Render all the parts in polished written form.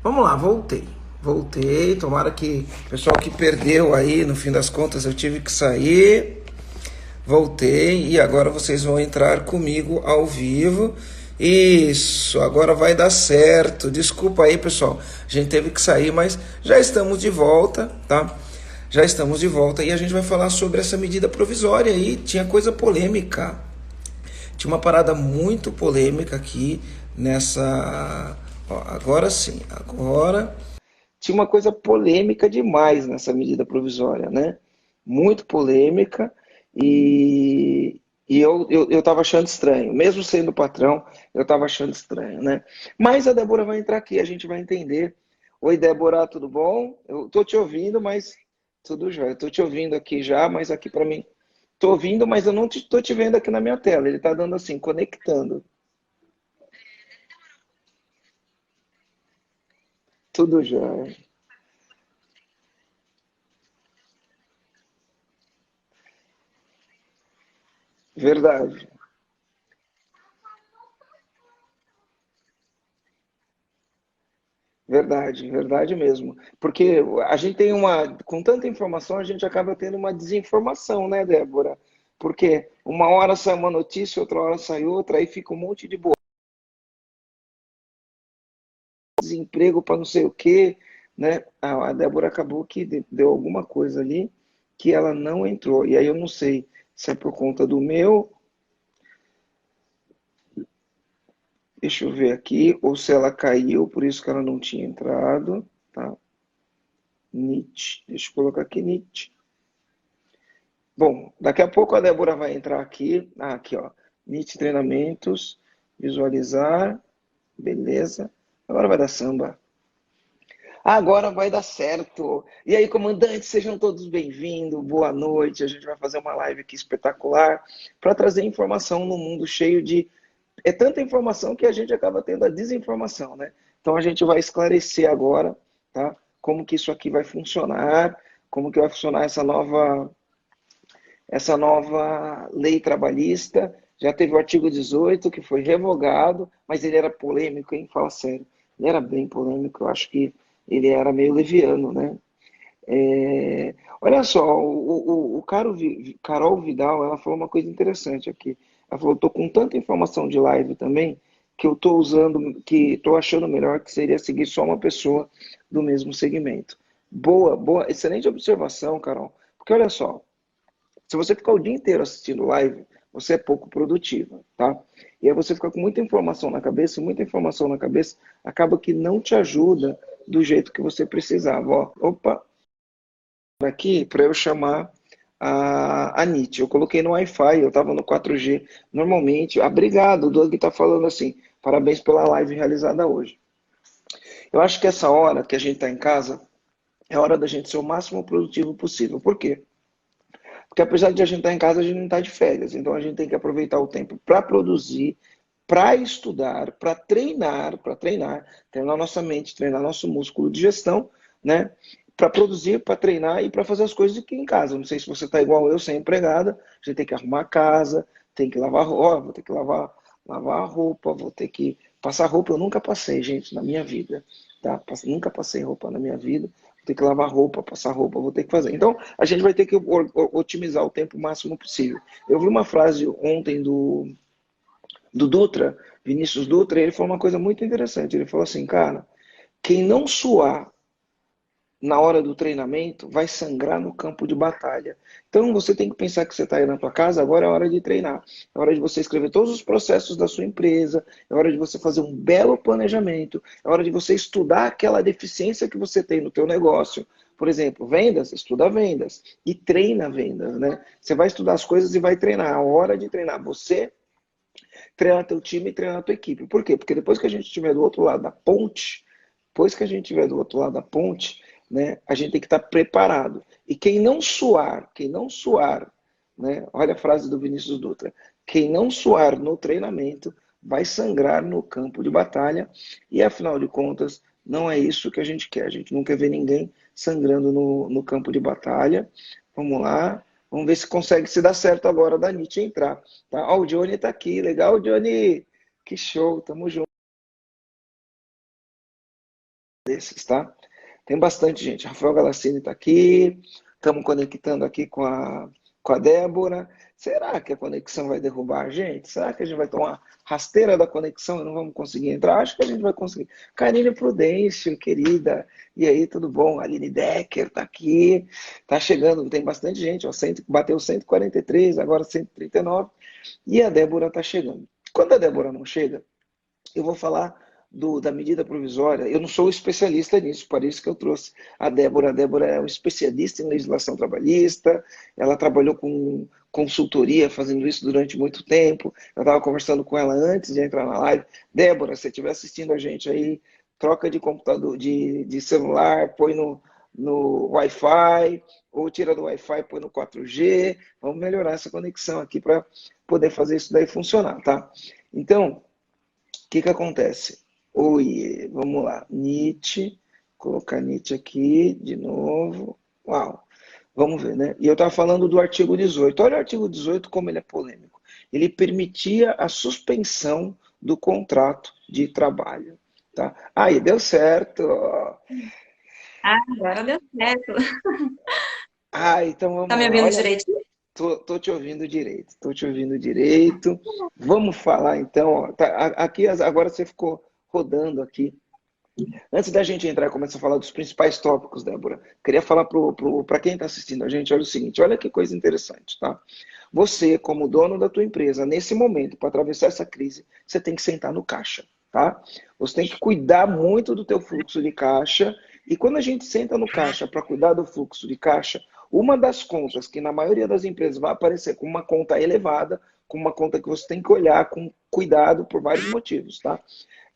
Vamos lá, voltei. Voltei, tomara que o pessoal que perdeu aí, no fim das contas eu tive que sair. Voltei e agora vocês vão entrar comigo ao vivo. Isso, agora vai dar certo. Desculpa aí, pessoal. A gente teve que sair, mas já estamos de volta, tá? Já estamos de volta e a gente vai falar sobre essa medida provisória aí. Tinha coisa polêmica. Tinha uma parada muito polêmica aqui nessa. Ó, agora sim, agora. Tinha uma coisa polêmica demais nessa medida provisória, né? Muito polêmica e eu tava achando estranho. Mesmo sendo patrão, eu tava achando estranho, né? Mas a Débora vai entrar aqui, a gente vai entender. Oi, Débora, tudo bom? Eu tô te ouvindo, mas tudo já. Eu tô te ouvindo aqui já, mas aqui para mim. Tô ouvindo, mas eu não tô te vendo aqui na minha tela. Ele tá dando assim, conectando. Tudo já. Verdade. Verdade, verdade mesmo. Porque a gente tem uma, com tanta informação, a gente acaba tendo uma desinformação, né, Débora? Porque uma hora sai uma notícia, outra hora sai outra, aí fica um monte de desemprego para não sei o quê, né? A Débora acabou que deu alguma coisa ali que ela não entrou. E aí eu não sei se é por conta do meu, deixa eu ver aqui, ou se ela caiu, por isso que ela não tinha entrado, tá? Nietzsche, deixa eu colocar aqui Nietzsche. Bom, daqui a pouco a Débora vai entrar aqui. Ah, aqui, ó. Nietzsche Treinamentos, visualizar, beleza. Agora vai dar samba. Agora vai dar certo. E aí, comandantes, sejam todos bem-vindos. Boa noite. A gente vai fazer uma live aqui espetacular para trazer informação no mundo cheio de. É tanta informação que a gente acaba tendo a desinformação, né? Então a gente vai esclarecer agora, tá? Como que isso aqui vai funcionar, como que vai funcionar essa nova lei trabalhista. Já teve o artigo 18 que foi revogado, mas ele era polêmico, hein? Fala sério. Ele era bem polêmico, eu acho que ele era meio leviano, né? Olha só, Carol Vidal, ela falou uma coisa interessante aqui. Ela falou, estou com tanta informação de live também, que eu estou usando, que estou achando melhor que seria seguir só uma pessoa do mesmo segmento. Boa, boa, excelente observação, Carol. Porque olha só, se você ficar o dia inteiro assistindo live, você é pouco produtiva, tá? E aí você fica com muita informação na cabeça, muita informação na cabeça, acaba que não te ajuda do jeito que você precisava. Ó, opa, aqui para eu chamar a NIT. Eu coloquei no Wi-Fi, eu estava no 4G. Normalmente, obrigado, o Doug está falando assim, parabéns pela live realizada hoje. Eu acho que essa hora que a gente está em casa, é hora da gente ser o máximo produtivo possível. Por quê? Porque apesar de a gente estar em casa, a gente não está de férias. Então a gente tem que aproveitar o tempo para produzir, para estudar, treinar nossa mente, treinar nosso músculo de gestão, né? Para produzir, para treinar e para fazer as coisas aqui em casa. Não sei se você está igual eu, sem empregada, a gente tem que arrumar a casa, tem que lavar roupa, vou ter que lavar a roupa, vou ter que passar roupa. Eu nunca passei, gente, na minha vida, tá? Nunca passei roupa na minha vida. Vou ter que lavar roupa, passar roupa, vou ter que fazer. Então, a gente vai ter que otimizar o tempo o máximo possível. Eu vi uma frase ontem do Dutra, Vinícius Dutra, ele falou uma coisa muito interessante. Ele falou assim, cara, quem não suar na hora do treinamento vai sangrar no campo de batalha. Então você tem que pensar que você está aí na tua casa, agora é hora de treinar. É hora de você escrever todos os processos da sua empresa, é hora de você fazer um belo planejamento, é hora de você estudar aquela deficiência que você tem no teu negócio. Por exemplo, vendas, estuda vendas e treina vendas, né? Você vai estudar as coisas e vai treinar. A hora de treinar você, treinar teu time e treinar tua equipe. Por quê? Porque depois que a gente estiver do outro lado da ponte, depois que a gente estiver do outro lado da ponte, né, a gente tem que estar preparado. E quem não suar, né, olha a frase do Vinícius Dutra, quem não suar no treinamento vai sangrar no campo de batalha e, afinal de contas, não é isso que a gente quer. A gente não quer ver ninguém sangrando no campo de batalha. Vamos lá. Vamos ver se consegue se dar certo agora da Nietzsche entrar. Tá? Ó, o Johnny está aqui. Legal, Johnny. Que show. Tamo junto. desses, tá? Tem bastante gente. Rafael Galassini está aqui, estamos conectando aqui com a Débora. Será que a conexão vai derrubar a gente? Será que a gente vai tomar rasteira da conexão e não vamos conseguir entrar? Acho que a gente vai conseguir. Karine Prudêncio, querida. E aí, tudo bom? Aline Decker está aqui. Está chegando, tem bastante gente. Ó, bateu 143, agora 139. E a Débora está chegando. Quando a Débora não chega, eu vou falar da medida provisória. Eu não sou especialista nisso, por isso que eu trouxe a Débora. A Débora é uma especialista em legislação trabalhista, ela trabalhou com consultoria fazendo isso durante muito tempo. Eu estava conversando com ela antes de entrar na live. Débora, se você estiver assistindo a gente aí, troca de computador, de celular, põe no Wi-Fi, ou tira do Wi-Fi, põe no 4G. Vamos melhorar essa conexão aqui para poder fazer isso daí funcionar, tá? Então, o que acontece? Oi, vamos lá. Nietzsche, colocar Nietzsche aqui de novo. Uau, vamos ver, né? E eu estava falando do artigo 18. Olha o artigo 18 como ele é polêmico. Ele permitia a suspensão do contrato de trabalho. Tá? Aí, deu certo. Ah, agora deu certo. Ah, então Tá vamos me lá. ouvindo Olha, direitinho? tô te ouvindo direito. Tô te ouvindo direito. Vamos falar então. Ó, tá, aqui agora você ficou rodando aqui. Antes da gente entrar e começar a falar dos principais tópicos, Débora, queria falar para quem está assistindo a gente, olha o seguinte, olha que coisa interessante, tá? Você, como dono da tua empresa, nesse momento, para atravessar essa crise, você tem que sentar no caixa, tá? Você tem que cuidar muito do teu fluxo de caixa, e quando a gente senta no caixa para cuidar do fluxo de caixa, uma das contas que na maioria das empresas vai aparecer com uma conta elevada, com uma conta que você tem que olhar com cuidado por vários motivos, tá?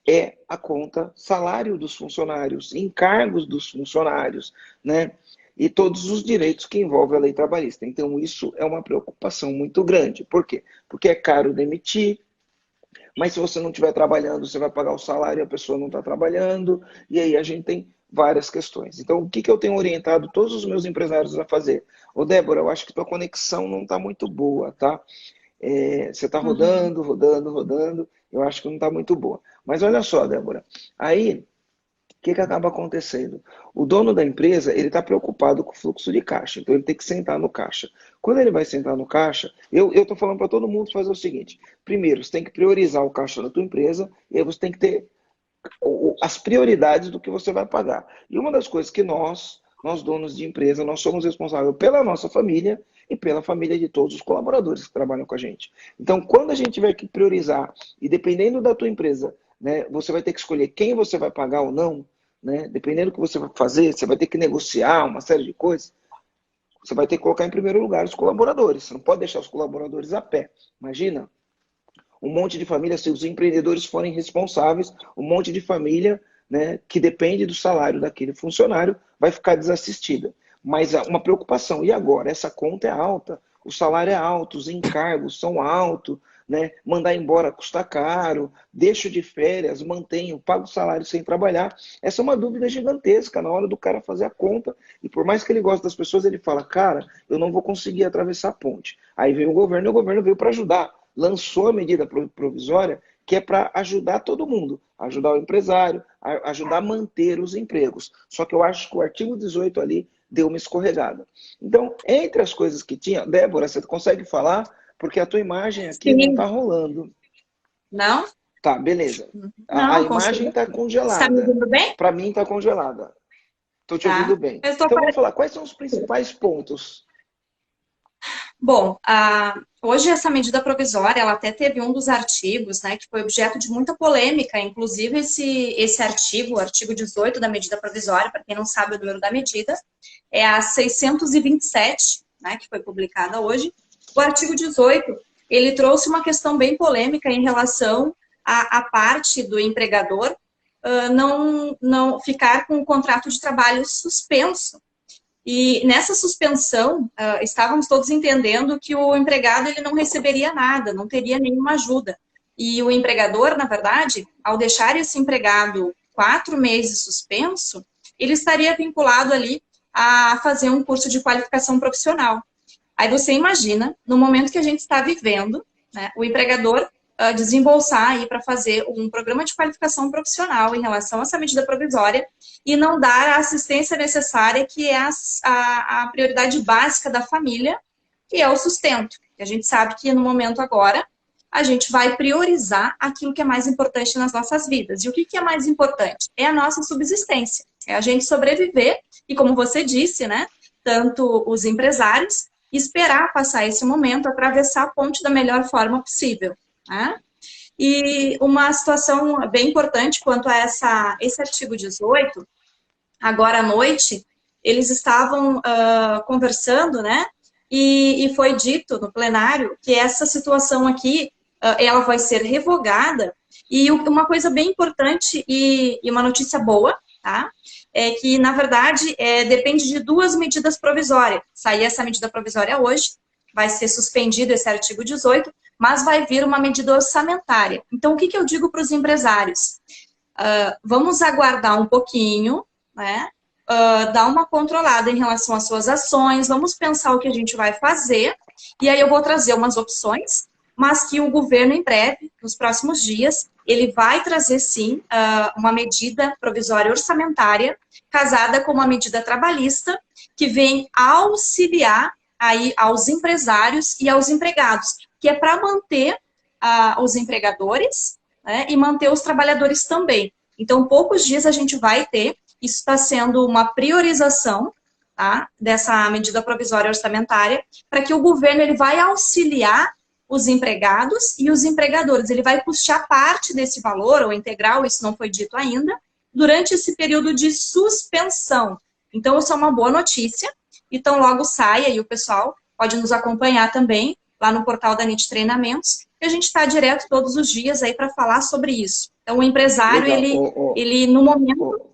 É a conta salário dos funcionários, encargos dos funcionários, né? E todos os direitos que envolvem a lei trabalhista. Então, isso é uma preocupação muito grande. Por quê? Porque é caro demitir, mas se você não estiver trabalhando, você vai pagar o salário e a pessoa não está trabalhando, e aí a gente tem várias questões. Então, o que eu tenho orientado todos os meus empresários a fazer? Ô, Débora, eu acho que tua conexão não está muito boa, tá? Você está Uhum. rodando, rodando, rodando, eu acho que não está muito boa. Mas olha só, Débora, aí o que acaba acontecendo? O dono da empresa, ele está preocupado com o fluxo de caixa, então ele tem que sentar no caixa. Quando ele vai sentar no caixa, eu estou falando para todo mundo fazer o seguinte: primeiro, você tem que priorizar o caixa da tua empresa, e aí você tem que ter as prioridades do que você vai pagar. E uma das coisas que nós donos de empresa, nós somos responsáveis pela nossa família e pela família de todos os colaboradores que trabalham com a gente. Então, quando a gente tiver que priorizar, e dependendo da tua empresa, né, você vai ter que escolher quem você vai pagar ou não, né, dependendo do que você vai fazer, você vai ter que negociar uma série de coisas, você vai ter que colocar em primeiro lugar os colaboradores. Você não pode deixar os colaboradores a pé. Imagina, um monte de família, se os empreendedores forem responsáveis, um monte de família, né, que depende do salário daquele funcionário vai ficar desassistida. Mas uma preocupação, e agora? Essa conta é alta, o salário é alto, os encargos são altos, né? Mandar embora custa caro, deixo de férias, mantenho, pago o salário sem trabalhar. Essa é uma dúvida gigantesca na hora do cara fazer a conta. E por mais que ele goste das pessoas, ele fala, cara, eu não vou conseguir atravessar a ponte. Aí veio o governo e o governo veio para ajudar, lançou a medida provisória que é para ajudar todo mundo, ajudar o empresário, ajudar a manter os empregos. Só que eu acho que o artigo 18 ali deu uma escorregada. Então, entre as coisas que tinha, Débora, você consegue falar? Porque a tua imagem aqui não está Sim. rolando. Não? Tá, beleza. A Não, imagem consigo. está Está me congelada. ouvindo bem? Para mim está congelada. Estou te ouvindo Tá. bem. Eu estou Então vamos aparecendo. falar, quais são os principais pontos? Bom, hoje essa medida provisória, ela até teve um dos artigos, né, que foi objeto de muita polêmica, inclusive esse artigo, o artigo 18 da medida provisória, para quem não sabe o número da medida, é a 627, né, que foi publicada hoje. O artigo 18, ele trouxe uma questão bem polêmica em relação à parte do empregador não ficar com o contrato de trabalho suspenso. E nessa suspensão, estávamos todos entendendo que o empregado ele não receberia nada, não teria nenhuma ajuda. E o empregador, na verdade, ao deixar esse empregado 4 meses suspenso, ele estaria vinculado ali a fazer um curso de qualificação profissional. Aí você imagina, no momento que a gente está vivendo, né, o empregador desembolsar aí para fazer um programa de qualificação profissional em relação a essa medida provisória e não dar a assistência necessária, que é a prioridade básica da família, que é o sustento. A gente sabe que no momento agora, a gente vai priorizar aquilo que é mais importante nas nossas vidas. E o que é mais importante? É a nossa subsistência, é a gente sobreviver e, como você disse, né, tanto os empresários, esperar passar esse momento, atravessar a ponte da melhor forma possível, né? E uma situação bem importante quanto a esse artigo 18, agora à noite, eles estavam conversando, né? E foi dito no plenário que essa situação aqui, ela vai ser revogada. E uma coisa bem importante e uma notícia boa, tá? É que, na verdade, depende de duas medidas provisórias. Sair essa medida provisória hoje, vai ser suspendido esse artigo 18, mas vai vir uma medida orçamentária. Então, o que eu digo para os empresários? Vamos aguardar um pouquinho, né? Dar uma controlada em relação às suas ações, vamos pensar o que a gente vai fazer, e aí eu vou trazer umas opções, mas que o governo, em breve, nos próximos dias, ele vai trazer, sim, uma medida provisória orçamentária, casada com uma medida trabalhista, que vem auxiliar aí aos empresários e aos empregados, que é para manter os empregadores, né, e manter os trabalhadores também. Então, poucos dias a gente vai ter, isso está sendo uma priorização, tá, dessa medida provisória orçamentária, para que o governo ele vai auxiliar os empregados e os empregadores. Ele vai custear parte desse valor, ou integral, isso não foi dito ainda, durante esse período de suspensão. Então, isso é uma boa notícia. Então, logo saia e o pessoal pode nos acompanhar também lá no portal da NIT Treinamentos, que a gente está direto todos os dias aí para falar sobre isso. Então, o empresário, ele no momento...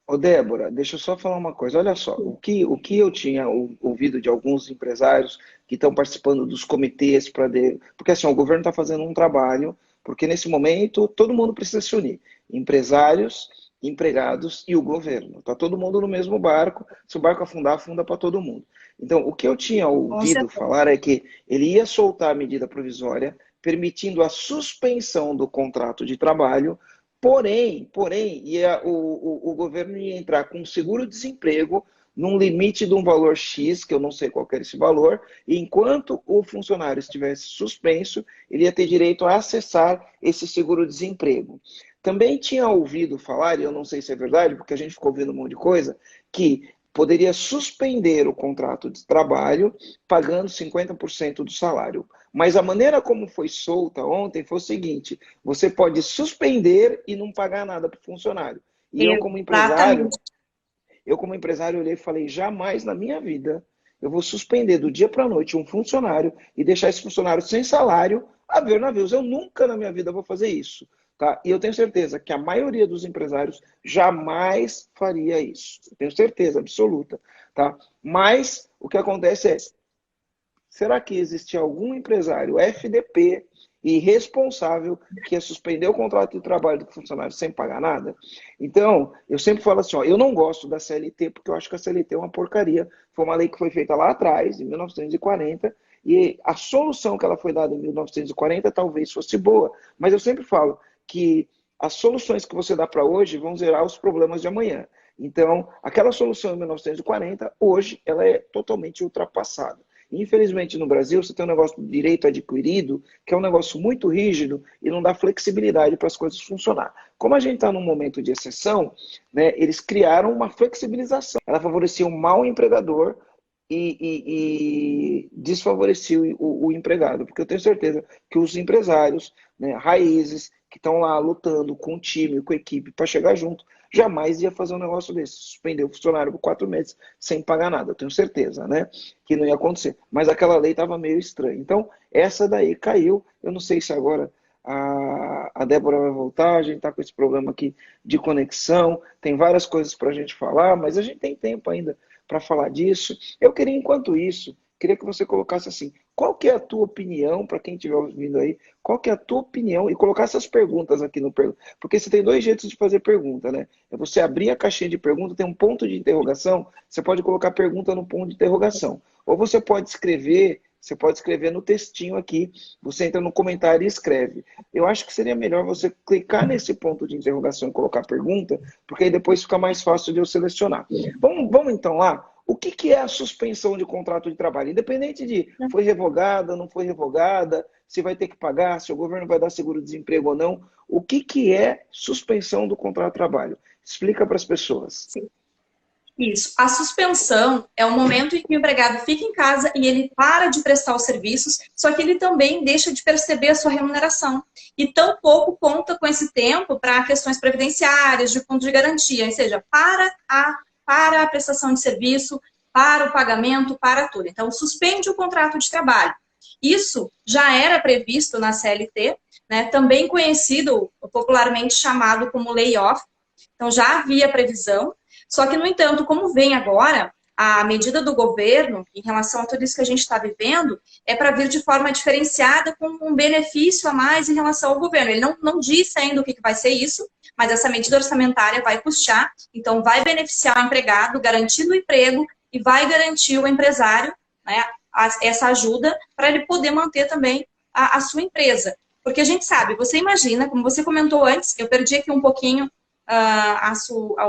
Ô, Débora, deixa eu só falar uma coisa. Olha só, o que eu tinha ouvido de alguns empresários que estão participando dos comitês para... Porque assim, o governo está fazendo um trabalho, porque nesse momento todo mundo precisa se unir. Empresários, empregados e o governo. Está todo mundo no mesmo barco. Se o barco afundar, afunda para todo mundo. Então, o que eu tinha ouvido falar é que ele ia soltar a medida provisória, permitindo a suspensão do contrato de trabalho. Porém, o governo ia entrar com seguro-desemprego num limite de um valor X, que eu não sei qual era esse valor, e enquanto o funcionário estivesse suspenso, ele ia ter direito a acessar esse seguro-desemprego. Também tinha ouvido falar, e eu não sei se é verdade, porque a gente ficou ouvindo um monte de coisa, que poderia suspender o contrato de trabalho pagando 50% do salário. Mas a maneira como foi solta ontem foi o seguinte: você pode suspender e não pagar nada para o funcionário. E eu como empresário olhei e falei, jamais na minha vida eu vou suspender do dia para a noite um funcionário e deixar esse funcionário sem salário a ver navios. Eu nunca na minha vida vou fazer isso. Tá? E eu tenho certeza que a maioria dos empresários jamais faria isso. Eu tenho certeza absoluta. Tá? Mas o que acontece é, será que existe algum empresário FDP e responsável que ia suspender o contrato de trabalho do funcionário sem pagar nada? Então, eu sempre falo assim, ó, eu não gosto da CLT porque eu acho que a CLT é uma porcaria. Foi uma lei que foi feita lá atrás, em 1940, e a solução que ela foi dada em 1940 talvez fosse boa. Mas eu sempre falo que as soluções que você dá para hoje vão zerar os problemas de amanhã. Então, aquela solução em 1940, hoje, ela é totalmente ultrapassada. Infelizmente, no Brasil, você tem um negócio do direito adquirido, que é um negócio muito rígido e não dá flexibilidade para as coisas funcionar. Como a gente está num momento de exceção, né, eles criaram uma flexibilização. Ela favorecia o mau empregador e desfavorecia o empregado, porque eu tenho certeza que os empresários, né, raízes, que estão lá lutando com o time, com a equipe para chegar junto, jamais ia fazer um negócio desse, suspender o funcionário por 4 meses sem pagar nada. Eu tenho certeza, né, que não ia acontecer. Mas aquela lei estava meio estranha. Então, essa daí caiu. Eu não sei se agora a Débora vai voltar, a gente está com esse problema aqui de conexão, tem várias coisas para a gente falar, mas a gente tem tempo ainda para falar disso. Eu queria, enquanto isso, queria que você colocasse assim, qual que é a tua opinião, para quem estiver ouvindo aí, qual que é a tua opinião, e colocar essas perguntas aqui no pergunta, porque você tem 2 jeitos de fazer pergunta, né? É você abrir a caixinha de pergunta, tem um ponto de interrogação, você pode colocar pergunta no ponto de interrogação. Ou você pode escrever você pode escrever no textinho aqui, você entra no comentário e escreve. Eu acho que seria melhor você clicar nesse ponto de interrogação e colocar pergunta, porque aí depois fica mais fácil de eu selecionar. Vamos então lá? O que é a suspensão de contrato de trabalho? Independente de foi revogada, não foi revogada, se vai ter que pagar, se o governo vai dar seguro-desemprego ou não, o que é suspensão do contrato de trabalho? Explica para as pessoas. Sim. Isso. A suspensão é o momento em que o empregado fica em casa e ele para de prestar os serviços, só que ele também deixa de perceber a sua remuneração. E tampouco conta com esse tempo para questões previdenciárias, de fundo de garantia, ou seja, para a prestação de serviço, para o pagamento, para tudo. Então, suspende o contrato de trabalho. Isso já era previsto na CLT, né, também conhecido, popularmente chamado como layoff. Então, já havia previsão. Só que, no entanto, como vem agora, a medida do governo, em relação a tudo isso que a gente está vivendo, é para vir de forma diferenciada, com um benefício a mais em relação ao governo. Ele não disse ainda o que vai ser isso, mas essa medida orçamentária vai custear, então vai beneficiar o empregado, garantindo o emprego, e vai garantir o empresário, né, essa ajuda para ele poder manter também a sua empresa. Porque a gente sabe, você imagina, como você comentou antes, eu perdi aqui um pouquinho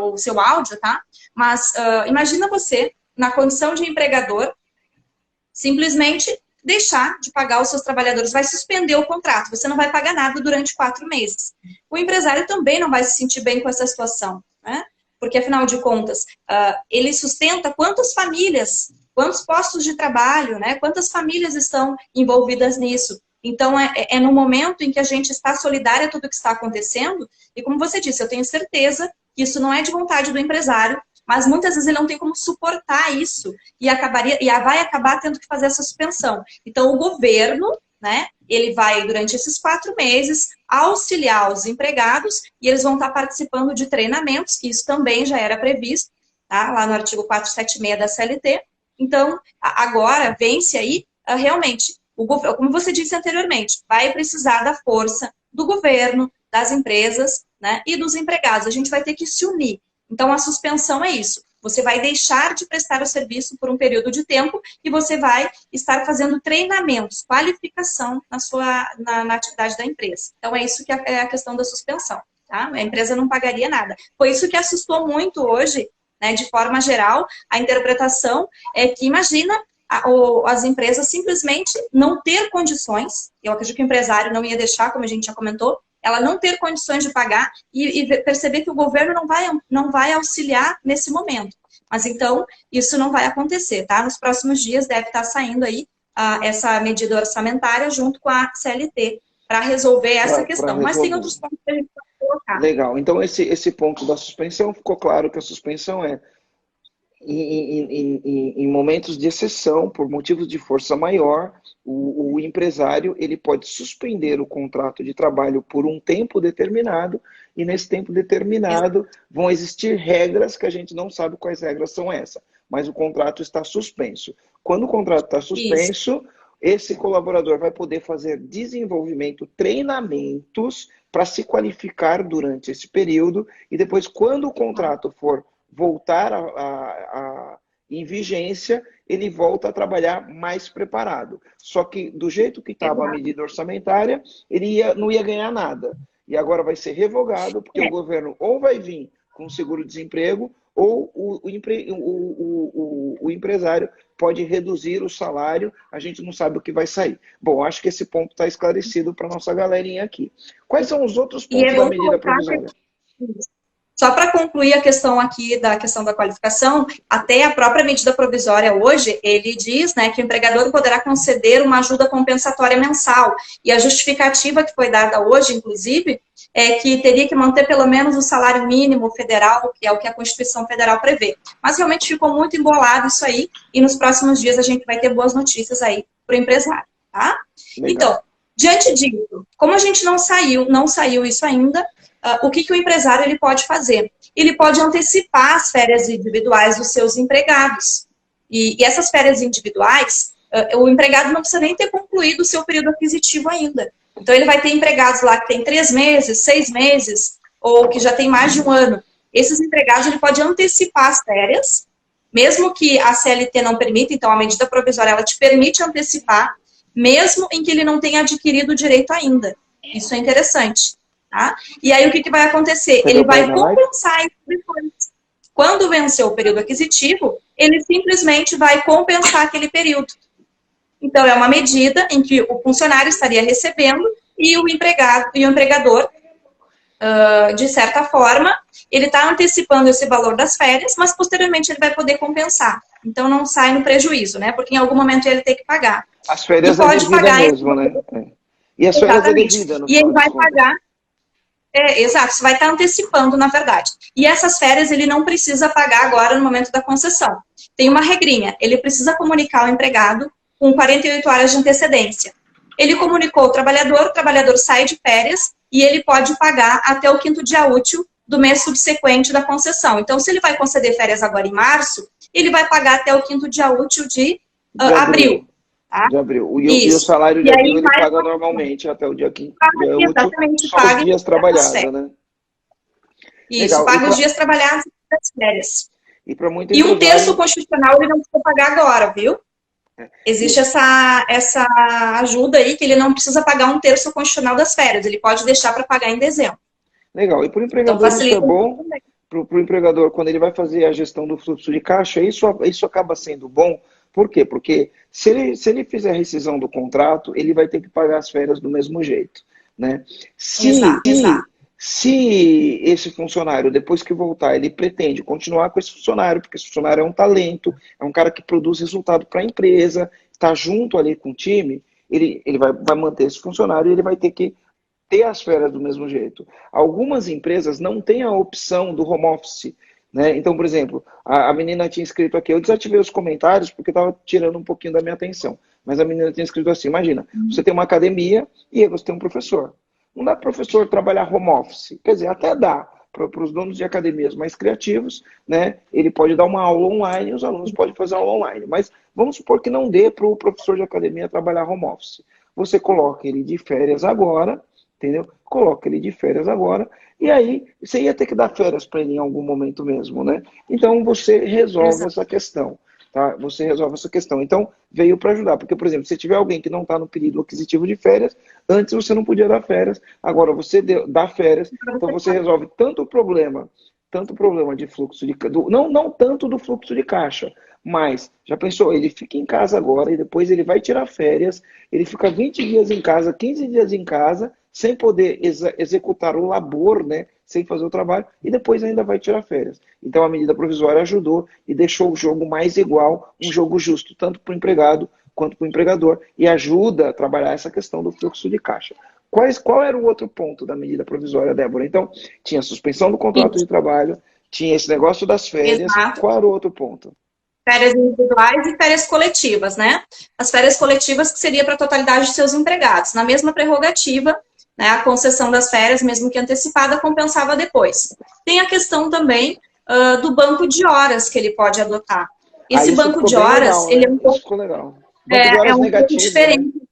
o seu áudio, tá? Mas imagina você, na condição de empregador, simplesmente deixar de pagar os seus trabalhadores, vai suspender o contrato, você não vai pagar nada durante 4 meses. O empresário também não vai se sentir bem com essa situação, né? Porque, afinal de contas, ele sustenta quantas famílias, quantos postos de trabalho, né? Quantas famílias estão envolvidas nisso. Então, é no momento em que a gente está solidário a tudo que está acontecendo, e como você disse, eu tenho certeza que isso não é de vontade do empresário, mas muitas vezes ele não tem como suportar isso, e vai acabar tendo que fazer essa suspensão. Então, o governo, né, ele vai, durante esses 4 meses, auxiliar os empregados, e eles vão estar participando de treinamentos, que isso também já era previsto, tá, lá no artigo 476 da CLT. Então, agora, vence aí, realmente, como você disse anteriormente, vai precisar da força do governo, das empresas, né, e dos empregados. A gente vai ter que se unir. Então, a suspensão é isso. Você vai deixar de prestar o serviço por um período de tempo e você vai estar fazendo treinamentos, qualificação na atividade da empresa. Então, é isso que é a questão da suspensão. Tá? A empresa não pagaria nada. Foi isso que assustou muito hoje, né, de forma geral. A interpretação é que, imagina, as empresas simplesmente não ter condições, eu acredito que o empresário não ia deixar, como a gente já comentou, ela não ter condições de pagar e perceber que o governo não vai auxiliar nesse momento. Mas então, isso não vai acontecer, tá? Nos próximos dias deve estar saindo aí essa medida orçamentária junto com a CLT para resolver essa questão. Mas tem outros pontos que a gente pode colocar. Legal. Então, esse ponto da suspensão, ficou claro que a suspensão é em momentos de exceção, por motivos de força maior, o empresário ele pode suspender o contrato de trabalho por um tempo determinado, e nesse tempo determinado vão existir regras que a gente não sabe quais regras são essas, mas o contrato está suspenso. Quando o contrato está suspenso, esse colaborador vai poder fazer desenvolvimento, treinamentos para se qualificar durante esse período, e depois, quando o contrato for voltar em vigência, ele volta a trabalhar mais preparado. Só que, do jeito que estava a medida orçamentária, ele não ia ganhar nada. E agora vai ser revogado, porque o governo ou vai vir com seguro-desemprego, ou o empresário pode reduzir o salário, a gente não sabe o que vai sair. Bom, acho que esse ponto está esclarecido para a nossa galerinha aqui. Quais são os outros pontos da medida provisória? Só para concluir a questão aqui da questão da qualificação, até a própria medida provisória hoje, ele diz, né, que o empregador poderá conceder uma ajuda compensatória mensal. E a justificativa que foi dada hoje, inclusive, é que teria que manter pelo menos o salário mínimo federal, que é o que a Constituição Federal prevê. Mas realmente ficou muito embolado isso aí, e nos próximos dias a gente vai ter boas notícias aí para o empresário, tá? Legal. Então, diante disso, como a gente não saiu isso ainda, o que o empresário ele pode fazer? Ele pode antecipar as férias individuais dos seus empregados. E essas férias individuais, o empregado não precisa nem ter concluído o seu período aquisitivo ainda. Então, ele vai ter empregados lá que tem 3 meses, 6 meses, ou que já tem mais de 1 ano. Esses empregados, ele pode antecipar as férias Mesmo que a CLT não permita, então a medida provisória ela te permite antecipar, mesmo em que ele não tenha adquirido o direito ainda. Isso é interessante. Tá? E aí o que vai acontecer? Ele vai compensar isso depois. Quando vencer o período aquisitivo, ele simplesmente vai compensar aquele período. Então, é uma medida em que o funcionário estaria recebendo e o empregador, de certa forma, ele está antecipando esse valor das férias, mas posteriormente ele vai poder compensar. Então, não sai no prejuízo, né? Porque em algum momento ele tem que pagar. As férias é devida mesmo, né? E as férias é devida, no E ele vai pagar. Exato, você vai estar antecipando, na verdade. E essas férias ele não precisa pagar agora no momento da concessão. Tem uma regrinha, ele precisa comunicar ao empregado com 48 horas de antecedência. Ele comunicou o trabalhador sai de férias e ele pode pagar até o 5º dia útil do mês subsequente da concessão. Então, se ele vai conceder férias agora em março, ele vai pagar até o 5º dia útil de abril. Tá? De abril. E o salário de abril ele paga normalmente até o dia 5º. Exatamente, paga os dias trabalhados, né? Isso, legal. Paga os dias trabalhados e as férias. E um 1/3 constitucional ele não precisa pagar agora, viu? Existe essa ajuda aí que ele não precisa pagar 1/3 constitucional das férias, ele pode deixar para pagar em dezembro. Legal. E para o empregador então, isso é bom? Para o empregador, quando ele vai fazer a gestão do fluxo de caixa, isso acaba sendo bom. Por quê? Porque se ele fizer a rescisão do contrato, ele vai ter que pagar as férias do mesmo jeito. Né? Exato. Se esse funcionário, depois que voltar, ele pretende continuar com esse funcionário, porque esse funcionário é um talento, é um cara que produz resultado para a empresa, está junto ali com o time, ele vai manter esse funcionário e ele vai ter que ter as férias do mesmo jeito. Algumas empresas não têm a opção do home office. Né? Então, por exemplo, a menina tinha escrito aqui, eu desativei os comentários porque estava tirando um pouquinho da minha atenção, mas a menina tinha escrito assim, imagina, você tem uma academia e aí você tem um professor. Não dá para o professor trabalhar home office, quer dizer, até dá para os donos de academias mais criativos, né? Ele pode dar uma aula online e os alunos podem fazer aula online, mas vamos supor que não dê para o professor de academia trabalhar home office. Você coloca ele de férias agora, entendeu? Coloca ele de férias agora, e aí você ia ter que dar férias para ele em algum momento mesmo, né? Então você resolve essa questão, tá? Você resolve essa questão. Então veio para ajudar, porque, por exemplo, se tiver alguém que não está no período aquisitivo de férias, antes você não podia dar férias, agora você dá férias, então você resolve tanto o problema de fluxo de caixa, não tanto do fluxo de caixa, mas, já pensou, ele fica em casa agora e depois ele vai tirar férias, ele fica 20 dias em casa, 15 dias em casa, sem poder executar o labor, né, sem fazer o trabalho, e depois ainda vai tirar férias. Então a medida provisória ajudou e deixou o jogo mais igual, um jogo justo, tanto para o empregado quanto para o empregador, e ajuda a trabalhar essa questão do fluxo de caixa. Qual era o outro ponto da medida provisória, Débora? Então, tinha a suspensão do contrato de trabalho, tinha esse negócio das férias, qual era o outro ponto? Férias individuais e férias coletivas, né? As férias coletivas que seria para a totalidade de seus empregados. Na mesma prerrogativa, né, a concessão das férias, mesmo que antecipada, compensava depois. Tem a questão também do banco de horas que ele pode adotar. Esse banco de horas, legal, ele né? é um pouco, ficou legal. Banco de horas é um negativo, pouco diferente. Né?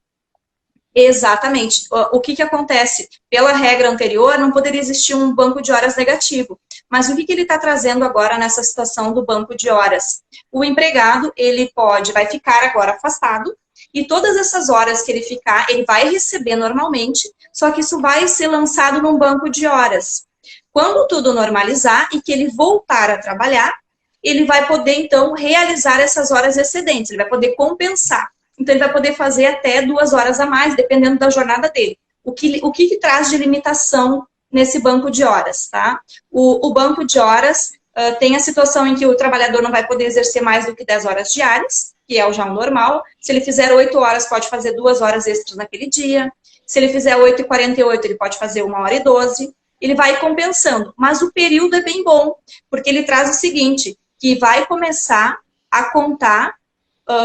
Exatamente. O que acontece? Pela regra anterior, não poderia existir um banco de horas negativo. Mas o que ele está trazendo agora nessa situação do banco de horas? O empregado, ele vai ficar agora afastado, e todas essas horas que ele ficar, ele vai receber normalmente, só que isso vai ser lançado num banco de horas. Quando tudo normalizar e que ele voltar a trabalhar, ele vai poder, então, realizar essas horas excedentes, ele vai poder compensar. Então, ele vai poder fazer até 2 horas a mais, dependendo da jornada dele. O que traz de limitação nesse banco de horas, tá? O banco de horas tem a situação em que o trabalhador não vai poder exercer mais do que 10 horas diárias, que é já o normal. Se ele fizer 8 horas, pode fazer 2 horas extras naquele dia. Se ele fizer 8h48, ele pode fazer 1h12. Ele vai compensando. Mas o período é bem bom, porque ele traz o seguinte, que vai começar a contar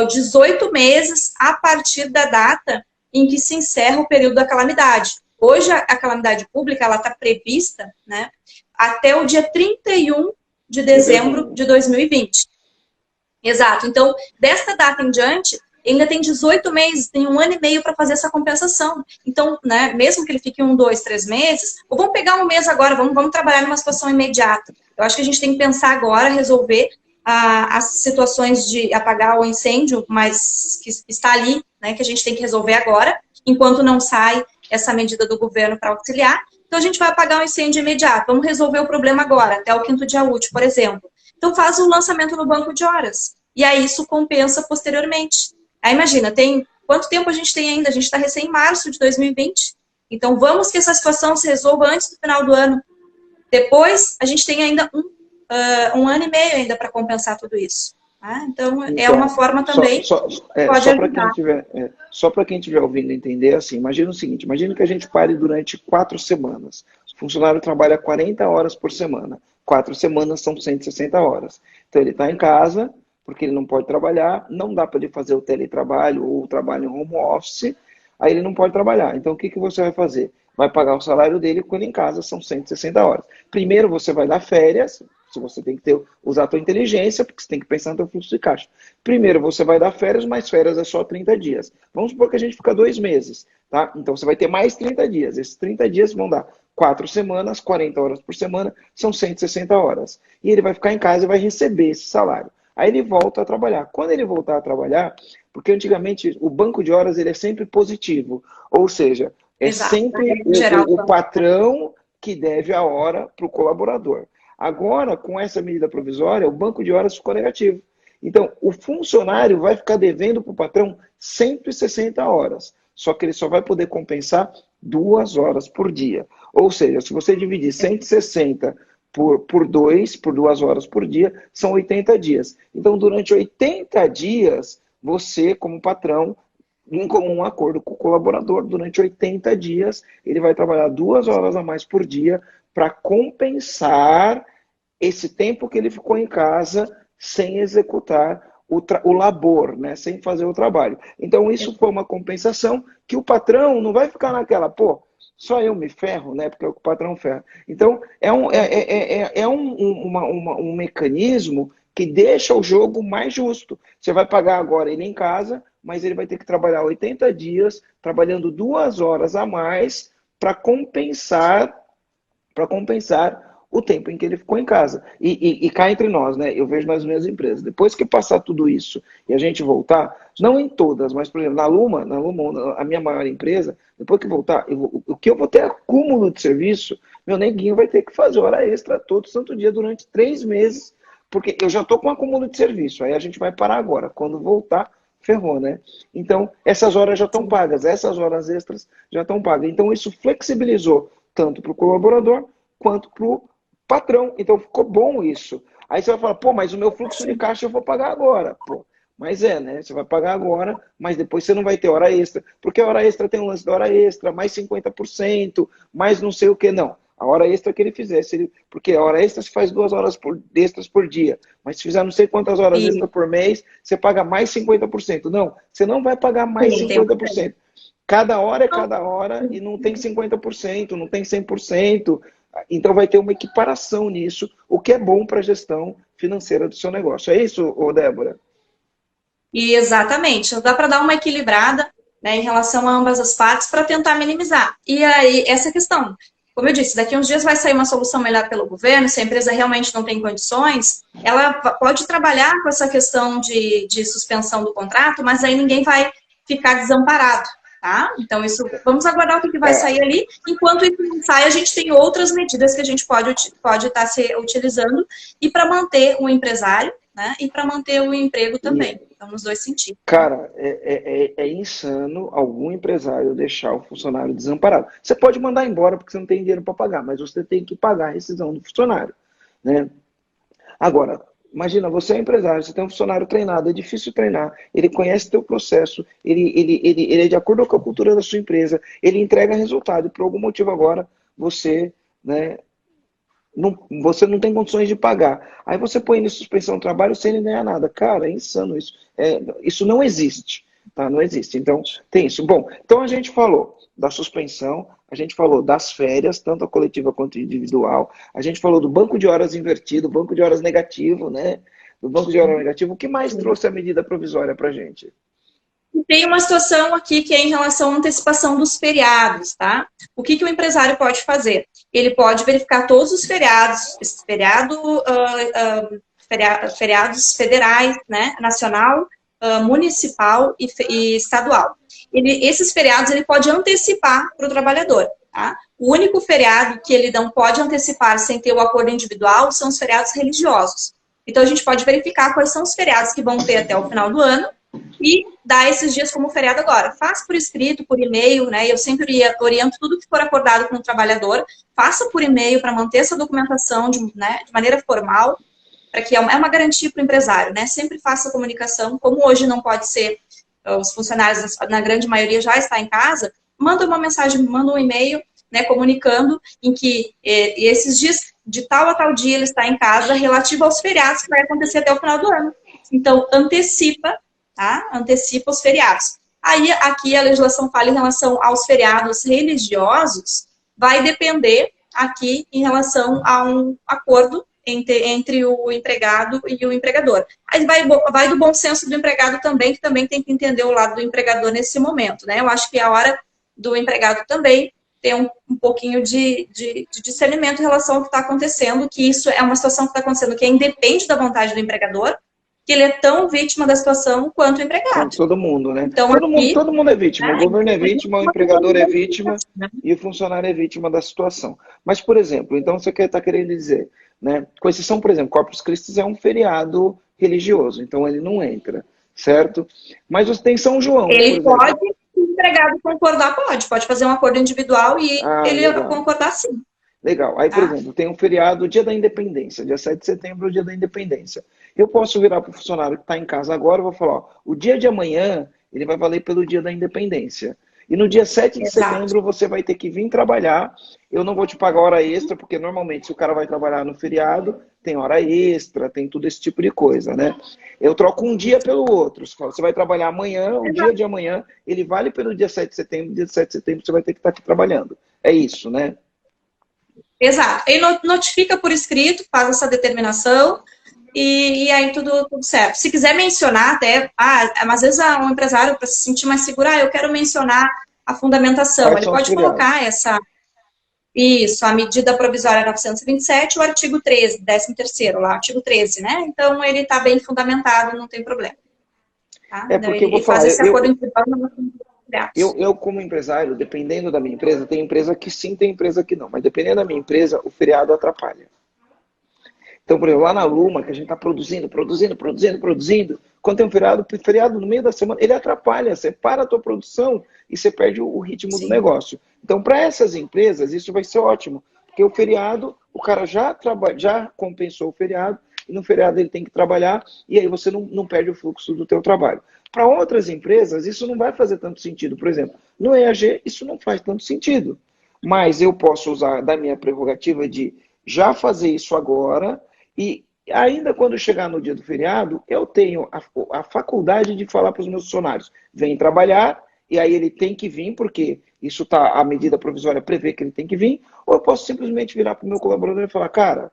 18 meses a partir da data em que se encerra o período da calamidade. Hoje, a calamidade pública está prevista, né, até o dia 31 de dezembro de 2020. Exato. Então, desta data em diante, ainda tem 18 meses, tem 1 ano e meio para fazer essa compensação. Então, né, mesmo que ele fique 1, 2, 3 meses, ou vamos pegar um mês agora, vamos trabalhar numa situação imediata. Eu acho que a gente tem que pensar agora, resolver as situações de apagar o incêndio, mas que está ali, né, que a gente tem que resolver agora, enquanto não sai essa medida do governo para auxiliar. Então, a gente vai apagar o incêndio imediato. Vamos resolver o problema agora, até o 5º dia útil, por exemplo. Então, faz o lançamento no banco de horas. E aí, isso compensa posteriormente. Aí, imagina, quanto tempo a gente tem ainda? A gente está recém em março de 2020. Então, vamos que essa situação se resolva antes do final do ano. Depois, a gente tem ainda um ano e meio ainda para compensar tudo isso. Tá? Então, é uma forma também pode ajudar. Só para quem estiver ouvindo entender, assim, imagina o seguinte, imagina que a gente pare durante 4 semanas. O funcionário trabalha 40 horas por semana. 4 semanas são 160 horas. Então, ele está em casa, porque ele não pode trabalhar, não dá para ele fazer o teletrabalho ou o trabalho em home office, aí ele não pode trabalhar. Então, o que você vai fazer? Vai pagar o salário dele com ele em casa, são 160 horas. Primeiro, você vai dar férias, se você tem que usar a tua inteligência, porque você tem que pensar no teu fluxo de caixa. Primeiro, você vai dar férias, mas férias é só 30 dias. Vamos supor que a gente fica 2 meses, tá? Então, você vai ter mais 30 dias. Esses 30 dias vão dar 4 semanas, 40 horas por semana, são 160 horas. E ele vai ficar em casa e vai receber esse salário. Aí ele volta a trabalhar. Quando ele voltar a trabalhar, porque antigamente o banco de horas ele é sempre positivo, ou seja, é sempre o patrão que deve a hora para o colaborador. Agora, com essa medida provisória, o banco de horas ficou negativo. Então, o funcionário vai ficar devendo para o patrão 160 horas, só que ele só vai poder compensar 2 horas por dia. Ou seja, se você dividir 160 por 2 horas por dia, são 80 dias. Então, durante 80 dias, você, como patrão, em comum acordo com o colaborador, durante 80 dias, ele vai trabalhar 2 horas a mais por dia para compensar esse tempo que ele ficou em casa sem executar o labor, né? Sem fazer o trabalho. Então, isso foi uma compensação que o patrão não vai ficar naquela, só eu me ferro, né? Porque o patrão ferra. Então, é um mecanismo que deixa o jogo mais justo. Você vai pagar agora ele em casa, mas ele vai ter que trabalhar 80 dias, trabalhando 2 horas a mais para compensar o tempo em que ele ficou em casa. E cá entre nós, né? Eu vejo nas minhas empresas, depois que passar tudo isso e a gente voltar, não em todas, mas, por exemplo, na Luma, a minha maior empresa, depois que voltar, o que eu vou ter acúmulo de serviço, meu neguinho vai ter que fazer hora extra todo santo dia durante 3 meses, porque eu já estou com acúmulo de serviço, aí a gente vai parar agora. Quando voltar, ferrou, né? Então, essas horas já estão pagas, essas horas extras já estão pagas. Então, isso flexibilizou tanto para o colaborador quanto para o patrão. Então, ficou bom isso. Aí você vai falar, mas o meu fluxo de caixa eu vou pagar agora. Mas né? Você vai pagar agora, mas depois você não vai ter hora extra. Porque a hora extra tem um lance da hora extra, mais 50%, mais não sei o que, não. A hora extra que ele fizesse, porque a hora extra se faz 2 horas extras por dia, mas se fizer não sei quantas horas extras por mês, você paga mais 50%. Não, você não vai pagar mais 50%. Cada hora é cada hora e não tem 50%, não tem 100%. Então vai ter uma equiparação nisso, o que é bom para a gestão financeira do seu negócio. É isso, Débora? E exatamente. Dá para dar uma equilibrada, né, em relação a ambas as partes para tentar minimizar. E aí, essa questão, como eu disse, daqui a uns dias vai sair uma solução melhor pelo governo, se a empresa realmente não tem condições, ela pode trabalhar com essa questão de suspensão do contrato, mas aí ninguém vai ficar desamparado. Tá? Então, vamos aguardar o que vai sair ali. Enquanto isso não sai, a gente tem outras medidas que a gente pode estar se utilizando e para manter o empresário, né? E para manter o emprego também. Então, nos dois sentidos. Cara, é insano algum empresário deixar o funcionário desamparado. Você pode mandar embora porque você não tem dinheiro para pagar, mas você tem que pagar a rescisão do funcionário, né? Agora, imagina, você é empresário, você tem um funcionário treinado, é difícil treinar, ele conhece o teu processo, ele é de acordo com a cultura da sua empresa, ele entrega resultado, e por algum motivo agora você, né, você não tem condições de pagar. Aí você põe em suspensão do trabalho sem ele ganhar nada. Cara, é insano isso. Isso não existe, tá? Não existe. Então, tem isso. Bom, então a gente falou da suspensão, a gente falou das férias, tanto a coletiva quanto a individual, a gente falou do banco de horas invertido, banco de horas negativo, né? Do banco de horas negativo. O que mais trouxe a medida provisória para a gente? Tem uma situação aqui que é em relação à antecipação dos feriados, tá? O que o empresário pode fazer? Ele pode verificar todos os feriados, esse feriado feriados federais, né, nacional, municipal e estadual. Esses feriados ele pode antecipar para o trabalhador. Tá? O único feriado que ele não pode antecipar sem ter o acordo individual são os feriados religiosos. Então, a gente pode verificar quais são os feriados que vão ter até o final do ano e dar esses dias como feriado agora. Faz por escrito, por e-mail, né? Eu sempre oriento tudo que for acordado com o trabalhador, faça por e-mail para manter essa documentação de maneira formal, para que é uma garantia para o empresário, né? Sempre faça a comunicação, como hoje não pode ser, os funcionários, na grande maioria, já está em casa, manda uma mensagem, manda um e-mail, né, comunicando em que esses dias, de tal a tal dia, ele está em casa, relativo aos feriados que vai acontecer até o final do ano. Então, antecipa, tá? Antecipa os feriados. Aí, aqui, a legislação fala em relação aos feriados religiosos, vai depender aqui em relação a um acordo entre o empregado e o empregador. Aí vai do bom senso do empregado também, que também tem que entender o lado do empregador nesse momento, né? Eu acho que é a hora do empregado também ter um pouquinho de discernimento em relação ao que está acontecendo, que isso é uma situação que está acontecendo que independe da vontade do empregador, que ele é tão vítima da situação quanto o empregado. Todo mundo, né? Então, todo mundo é vítima. O governo é vítima, o empregador é vítima e o funcionário é vítima da situação. Mas, por exemplo, então você está querendo dizer, né? Com exceção, por exemplo, Corpus Christi é um feriado religioso, então ele não entra, certo? Mas você tem São João. Ele pode, se o empregado concordar, pode fazer um acordo individual e ele legal. concordar sim. Legal. Aí, por exemplo, tem um feriado, Dia da Independência, dia 7 de setembro, o Dia da Independência. Eu posso virar para o funcionário que está em casa agora e vou falar, ó, o dia de amanhã, ele vai valer pelo Dia da Independência. E no dia 7 de setembro, você vai ter que vir trabalhar. Eu não vou te pagar hora extra, porque normalmente se o cara vai trabalhar no feriado, tem hora extra, tem tudo esse tipo de coisa, né? Eu troco um dia pelo outro. Você vai trabalhar amanhã, o dia de amanhã, ele vale pelo dia 7 de setembro, dia 7 de setembro você vai ter que estar aqui trabalhando. É isso, né? Exato. Ele notifica por escrito, faz essa determinação e aí tudo certo. Se quiser mencionar até, às vezes um empresário, para se sentir mais seguro, eu quero mencionar a fundamentação. Ele pode colocar a medida provisória 927, o artigo 13, 13º, lá, artigo 13, né? Então, ele está bem fundamentado, não tem problema. Tá? Porque eu vou falar, eu, como empresário, dependendo da minha empresa, tem empresa que sim, tem empresa que não. Mas dependendo da minha empresa, o feriado atrapalha. Então, por exemplo, lá na Luma, que a gente está produzindo. Quando tem um feriado no meio da semana, ele atrapalha. Você para a tua produção e você perde o ritmo do negócio. Então, para essas empresas, isso vai ser ótimo. Porque o feriado, o cara já compensou o feriado, e no feriado ele tem que trabalhar, e aí você não perde o fluxo do teu trabalho. Para outras empresas, isso não vai fazer tanto sentido. Por exemplo, no EAG, isso não faz tanto sentido. Mas eu posso usar da minha prerrogativa de já fazer isso agora, e ainda quando chegar no dia do feriado, eu tenho a faculdade de falar para os meus funcionários, vem trabalhar, e aí ele tem que vir, porque isso a medida provisória prevê que ele tem que vir, ou eu posso simplesmente virar para o meu colaborador e falar, cara,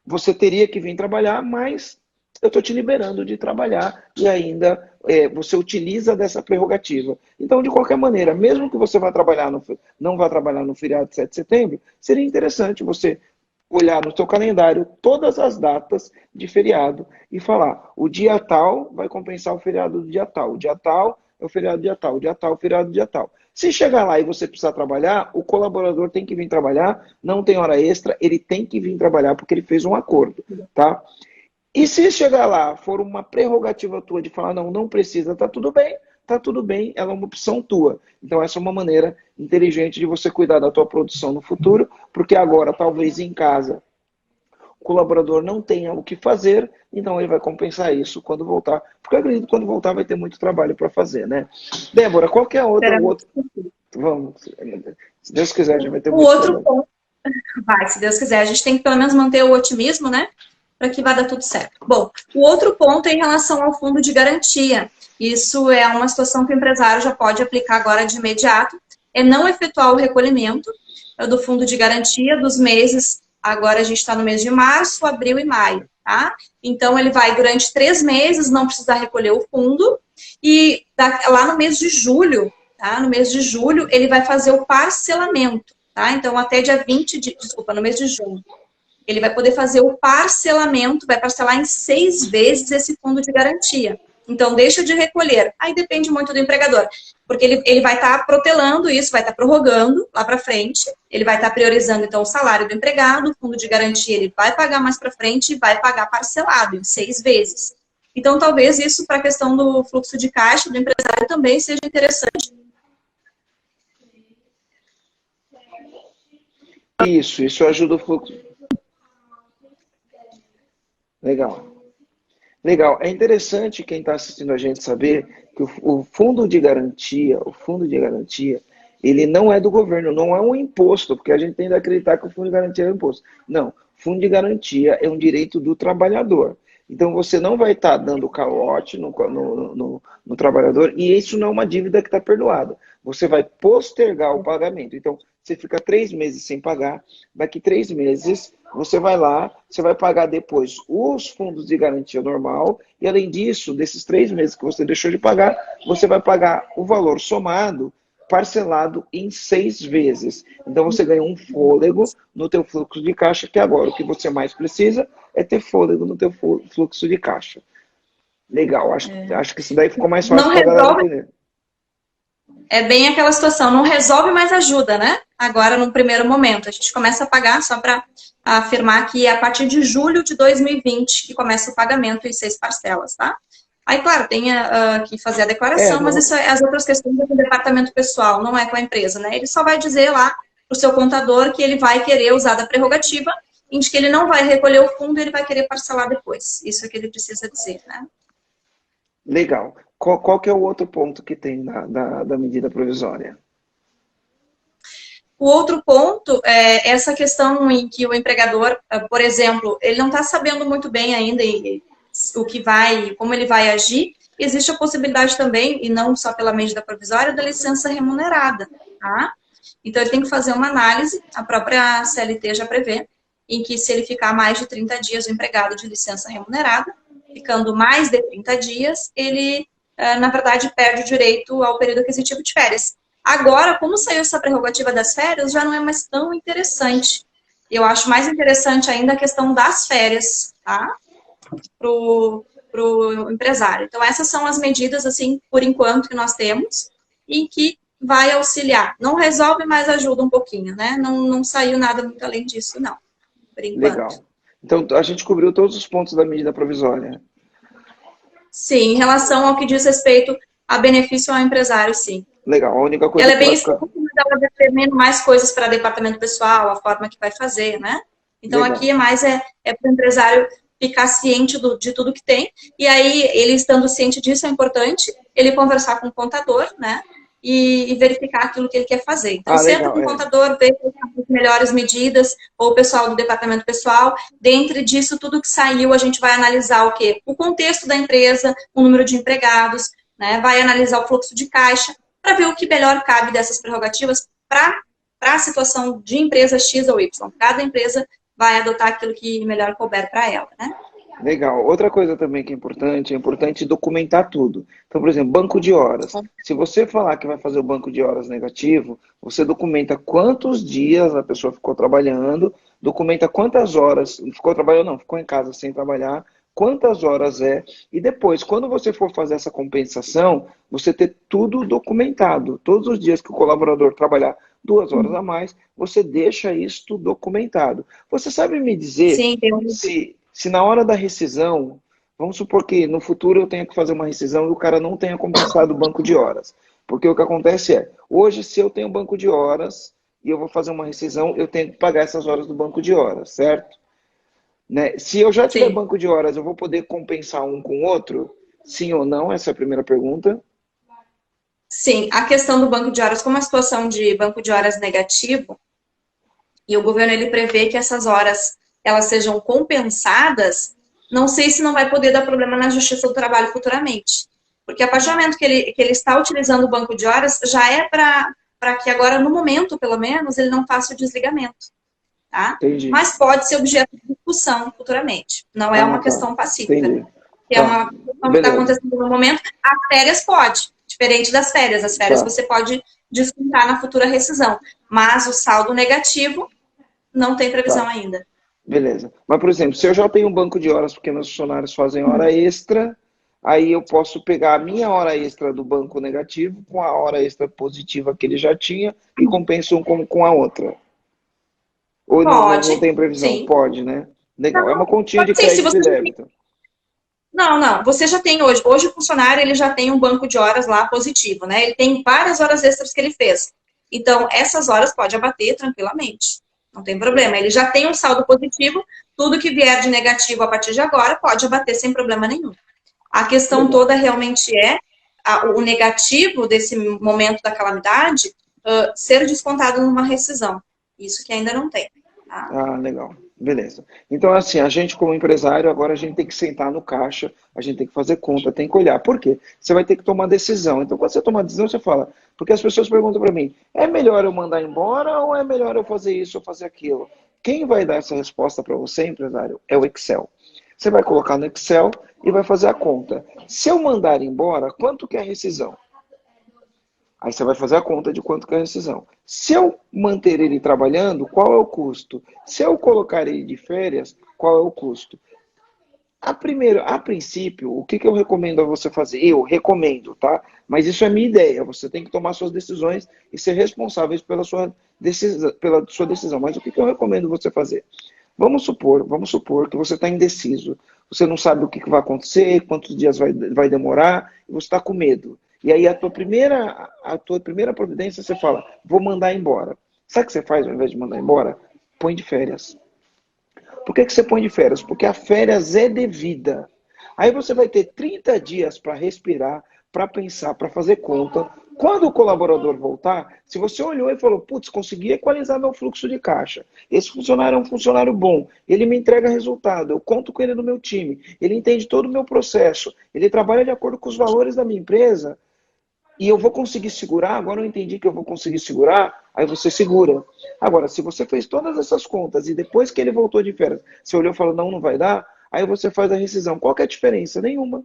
você teria que vir trabalhar, mas eu estou te liberando de trabalhar e ainda você utiliza dessa prerrogativa. Então, de qualquer maneira, mesmo que você não vá trabalhar no feriado de 7 de setembro, seria interessante você olhar no seu calendário todas as datas de feriado e falar, o dia tal vai compensar o feriado do dia tal, o dia tal é o feriado do dia tal, o dia tal é o feriado do dia tal. Se chegar lá e você precisar trabalhar, o colaborador tem que vir trabalhar, não tem hora extra, ele tem que vir trabalhar porque ele fez um acordo, tá? E se chegar lá, for uma prerrogativa tua de falar, não precisa, tá tudo bem, ela é uma opção tua. Então essa é uma maneira inteligente de você cuidar da tua produção no futuro, porque agora, talvez em casa, o colaborador não tenha o que fazer, então ele vai compensar isso quando voltar. Porque eu acredito que quando voltar vai ter muito trabalho para fazer, né? Débora, qualquer outro... Vamos, se Deus quiser, já vai ter muito trabalho. Ponto, se Deus quiser, a gente tem que pelo menos manter o otimismo, né? Para que vá dar tudo certo. Bom, o outro ponto é em relação ao fundo de garantia. Isso é uma situação que o empresário já pode aplicar agora de imediato, é não efetuar o recolhimento do fundo de garantia dos meses, agora a gente está no mês de março, abril e maio, tá? Então, ele vai durante 3 meses não precisar recolher o fundo e lá no mês de julho, tá? No mês de julho, ele vai fazer o parcelamento, tá? Então, até dia 20 no mês de junho. ele vai poder fazer o parcelamento, vai parcelar em 6 vezes esse fundo de garantia. Então, deixa de recolher. Aí depende muito do empregador, porque ele vai estar protelando isso, vai estar prorrogando lá para frente, ele vai estar priorizando, então, o salário do empregado, o fundo de garantia ele vai pagar mais para frente e vai pagar parcelado em 6 vezes. Então, talvez isso, para a questão do fluxo de caixa do empresário, também seja interessante. Isso ajuda o fluxo. Legal. Legal. É interessante quem está assistindo a gente saber que o fundo de garantia, ele não é do governo, não é um imposto, porque a gente tem que acreditar que o fundo de garantia é um imposto. Não, o fundo de garantia é um direito do trabalhador. Então você não vai estar dando calote no trabalhador, e isso não é uma dívida que está perdoada. Você vai postergar o pagamento. Então, você fica 3 meses sem pagar, daqui 3 meses você vai lá, você vai pagar depois os fundos de garantia normal, e além disso, desses 3 meses que você deixou de pagar, você vai pagar o valor somado, parcelado em 6 vezes. Então você ganha um fôlego no teu fluxo de caixa, que agora o que você mais precisa é ter fôlego no teu fluxo de caixa. Legal, acho que isso daí ficou mais fácil para a galera entender. É bem aquela situação, não resolve, mas ajuda, né? Agora, no primeiro momento, a gente começa a pagar, só para afirmar que é a partir de julho de 2020 que começa o pagamento em 6 parcelas, tá? Aí, claro, tem que fazer a declaração, mas isso é as outras questões do departamento pessoal, não é com a empresa, né? Ele só vai dizer lá para o seu contador que ele vai querer usar da prerrogativa, em que ele não vai recolher o fundo e ele vai querer parcelar depois. Isso é que ele precisa dizer, né? Legal. Qual que é o outro ponto que tem da medida provisória? O outro ponto é essa questão em que o empregador, por exemplo, ele não está sabendo muito bem ainda como ele vai agir. Existe a possibilidade também, e não só pela medida provisória, da licença remunerada, tá? Então, ele tem que fazer uma análise, a própria CLT já prevê, em que se ele ficar mais de 30 dias o empregado de licença remunerada, ficando mais de 30 dias, ele, na verdade, perde o direito ao período aquisitivo de férias. Agora, como saiu essa prerrogativa das férias, já não é mais tão interessante. Eu acho mais interessante ainda a questão das férias, tá? Pro empresário. Então, essas são as medidas, assim, por enquanto, que nós temos e que vai auxiliar. Não resolve, mas ajuda um pouquinho, né? Não saiu nada muito além disso, não. Por enquanto. Legal. Então, a gente cobriu todos os pontos da medida provisória. Sim, em relação ao que diz respeito a benefício ao empresário, sim. Legal. A única coisa ela é bem extensa, mas ela determina mais coisas para departamento pessoal, a forma que vai fazer, né? Então, legal. Aqui mais é para o empresário ficar ciente de tudo que tem. E aí, ele estando ciente disso, é importante ele conversar com o contador, né? E verificar aquilo que ele quer fazer. Então, senta com o contador, vê as melhores medidas, ou o pessoal do departamento pessoal. Dentro disso, tudo que saiu, a gente vai analisar o quê? O contexto da empresa, o número de empregados, né? Vai analisar o fluxo de caixa, para ver o que melhor cabe dessas prerrogativas para a situação de empresa X ou Y. Cada empresa vai adotar aquilo que melhor couber para ela, né? Legal. Outra coisa também que é importante documentar tudo. Então, por exemplo, banco de horas. Se você falar que vai fazer o banco de horas negativo, você documenta quantos dias a pessoa ficou trabalhando, documenta quantas horas, ficou trabalhando, não, ficou em casa sem trabalhar, quantas horas é, e depois, quando você for fazer essa compensação, você ter tudo documentado. Todos os dias que o colaborador trabalhar 2 horas a mais, você deixa isto documentado. Você sabe me dizer se na hora da rescisão, vamos supor que no futuro eu tenha que fazer uma rescisão e o cara não tenha compensado o banco de horas. Porque o que acontece é, hoje se eu tenho banco de horas e eu vou fazer uma rescisão, eu tenho que pagar essas horas do banco de horas, certo? Né? Se eu já tiver banco de horas, eu vou poder compensar um com o outro? Sim ou não? Essa é a primeira pergunta. Sim, a questão do banco de horas, como a situação de banco de horas negativo, e o governo ele prevê que essas horas elas sejam compensadas, não sei se não vai poder dar problema na Justiça do Trabalho futuramente. Porque a partir do momento que ele está utilizando o banco de horas, já é para que agora, no momento, pelo menos, ele não faça o desligamento. Tá? Mas pode ser objeto de discussão futuramente. Não é uma questão pacífica. Que é uma questão que está acontecendo no momento. As férias pode, diferente das férias. As férias você pode descontar na futura rescisão. Mas o saldo negativo não tem previsão ainda. Beleza. Mas, por exemplo, se eu já tenho um banco de horas porque meus funcionários fazem hora extra, aí eu posso pegar a minha hora extra do banco negativo com a hora extra positiva que ele já tinha e compenso um com a outra. Ou não Pode, tem previsão? sim. Pode, né? Legal. É uma continha de Pode sim, se crédito você e já tem. débito. Não, não, você já tem hoje. Hoje o funcionário ele já tem um banco de horas lá positivo, né? Ele tem várias horas extras que ele fez. Então, essas horas pode abater tranquilamente. Não tem problema. Ele já tem um saldo positivo, tudo que vier de negativo a partir de agora pode abater sem problema nenhum. A questão Legal. toda realmente é o negativo desse momento da calamidade ser descontado numa rescisão. Isso que ainda não tem. Tá? Ah, legal. Beleza. Então, assim, a gente como empresário, agora a gente tem que sentar no caixa, a gente tem que fazer conta, tem que olhar. Por quê? Você vai ter que tomar decisão. Então, quando você toma decisão, você fala. Porque as pessoas perguntam para mim, é melhor eu mandar embora ou é melhor eu fazer isso ou fazer aquilo? Quem vai dar essa resposta para você, empresário, é o Excel. Você vai colocar no Excel e vai fazer a conta. Se eu mandar embora, quanto que é a rescisão? Aí você vai fazer a conta de quanto que é a rescisão. Se eu manter ele trabalhando, qual é o custo? Se eu colocar ele de férias, qual é o custo? A princípio, o que eu recomendo a você fazer? Eu recomendo, tá? Mas isso é minha ideia. Você tem que tomar suas decisões e ser responsáveis pela sua decisão. Mas o que eu recomendo você fazer? Vamos supor que você está indeciso. Você não sabe o que vai acontecer, quantos dias vai demorar, e você está com medo. E aí a tua primeira providência, você fala, vou mandar embora. Sabe o que você faz ao invés de mandar embora? Põe de férias. Por que você põe de férias? Porque a férias é devida. Aí você vai ter 30 dias para respirar, para pensar, para fazer conta. Quando o colaborador voltar, se você olhou e falou, putz, consegui equalizar meu fluxo de caixa. Esse funcionário é um funcionário bom, ele me entrega resultado, eu conto com ele no meu time, ele entende todo o meu processo, ele trabalha de acordo com os valores da minha empresa, e eu vou conseguir segurar, agora eu entendi que eu vou conseguir segurar, aí você segura. Agora, se você fez todas essas contas e depois que ele voltou de férias, você olhou e falou, não, não vai dar, aí você faz a rescisão. Qual que é a diferença? Nenhuma.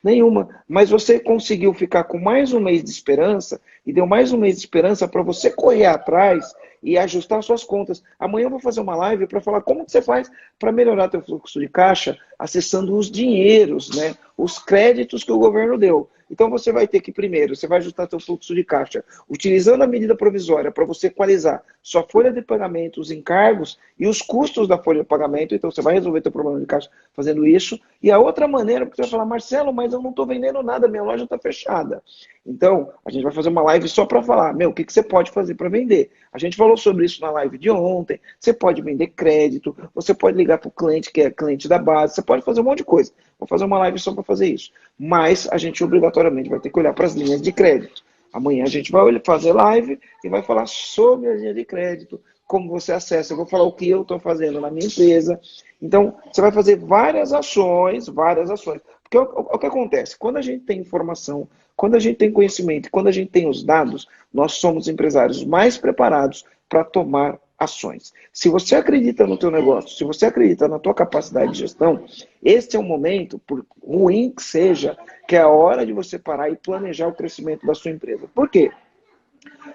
Nenhuma. Mas você conseguiu ficar com mais um mês de esperança e deu mais um mês de esperança para você correr atrás e ajustar suas contas. Amanhã eu vou fazer uma live para falar como que você faz para melhorar teu fluxo de caixa acessando os dinheiros, né? Os créditos que o governo deu. Então você vai ter que primeiro, você vai ajustar seu fluxo de caixa utilizando a medida provisória para você equalizar sua folha de pagamento, os encargos e os custos da folha de pagamento. Então você vai resolver teu problema de caixa fazendo isso. E a outra maneira, porque você vai falar, Marcelo, mas eu não estou vendendo nada, minha loja está fechada. Então, a gente vai fazer uma live só para falar, meu, o que você pode fazer para vender? A gente falou sobre isso na live de ontem. Você pode vender crédito, você pode ligar para o cliente que é cliente da base, você pode fazer um monte de coisa. Vou fazer uma live só para fazer isso. Mas a gente obrigatoriamente vai ter que olhar para as linhas de crédito. Amanhã a gente vai fazer live e vai falar sobre as linhas de crédito, como você acessa. Eu vou falar o que eu estou fazendo na minha empresa. Então, você vai fazer várias ações, várias ações. Porque o que acontece? Quando a gente tem informação, quando a gente tem conhecimento, quando a gente tem os dados, nós somos empresários mais preparados para tomar ações. Se você acredita no teu negócio, se você acredita na tua capacidade de gestão, este é o momento, por ruim que seja, que é a hora de você parar e planejar o crescimento da sua empresa. Por quê?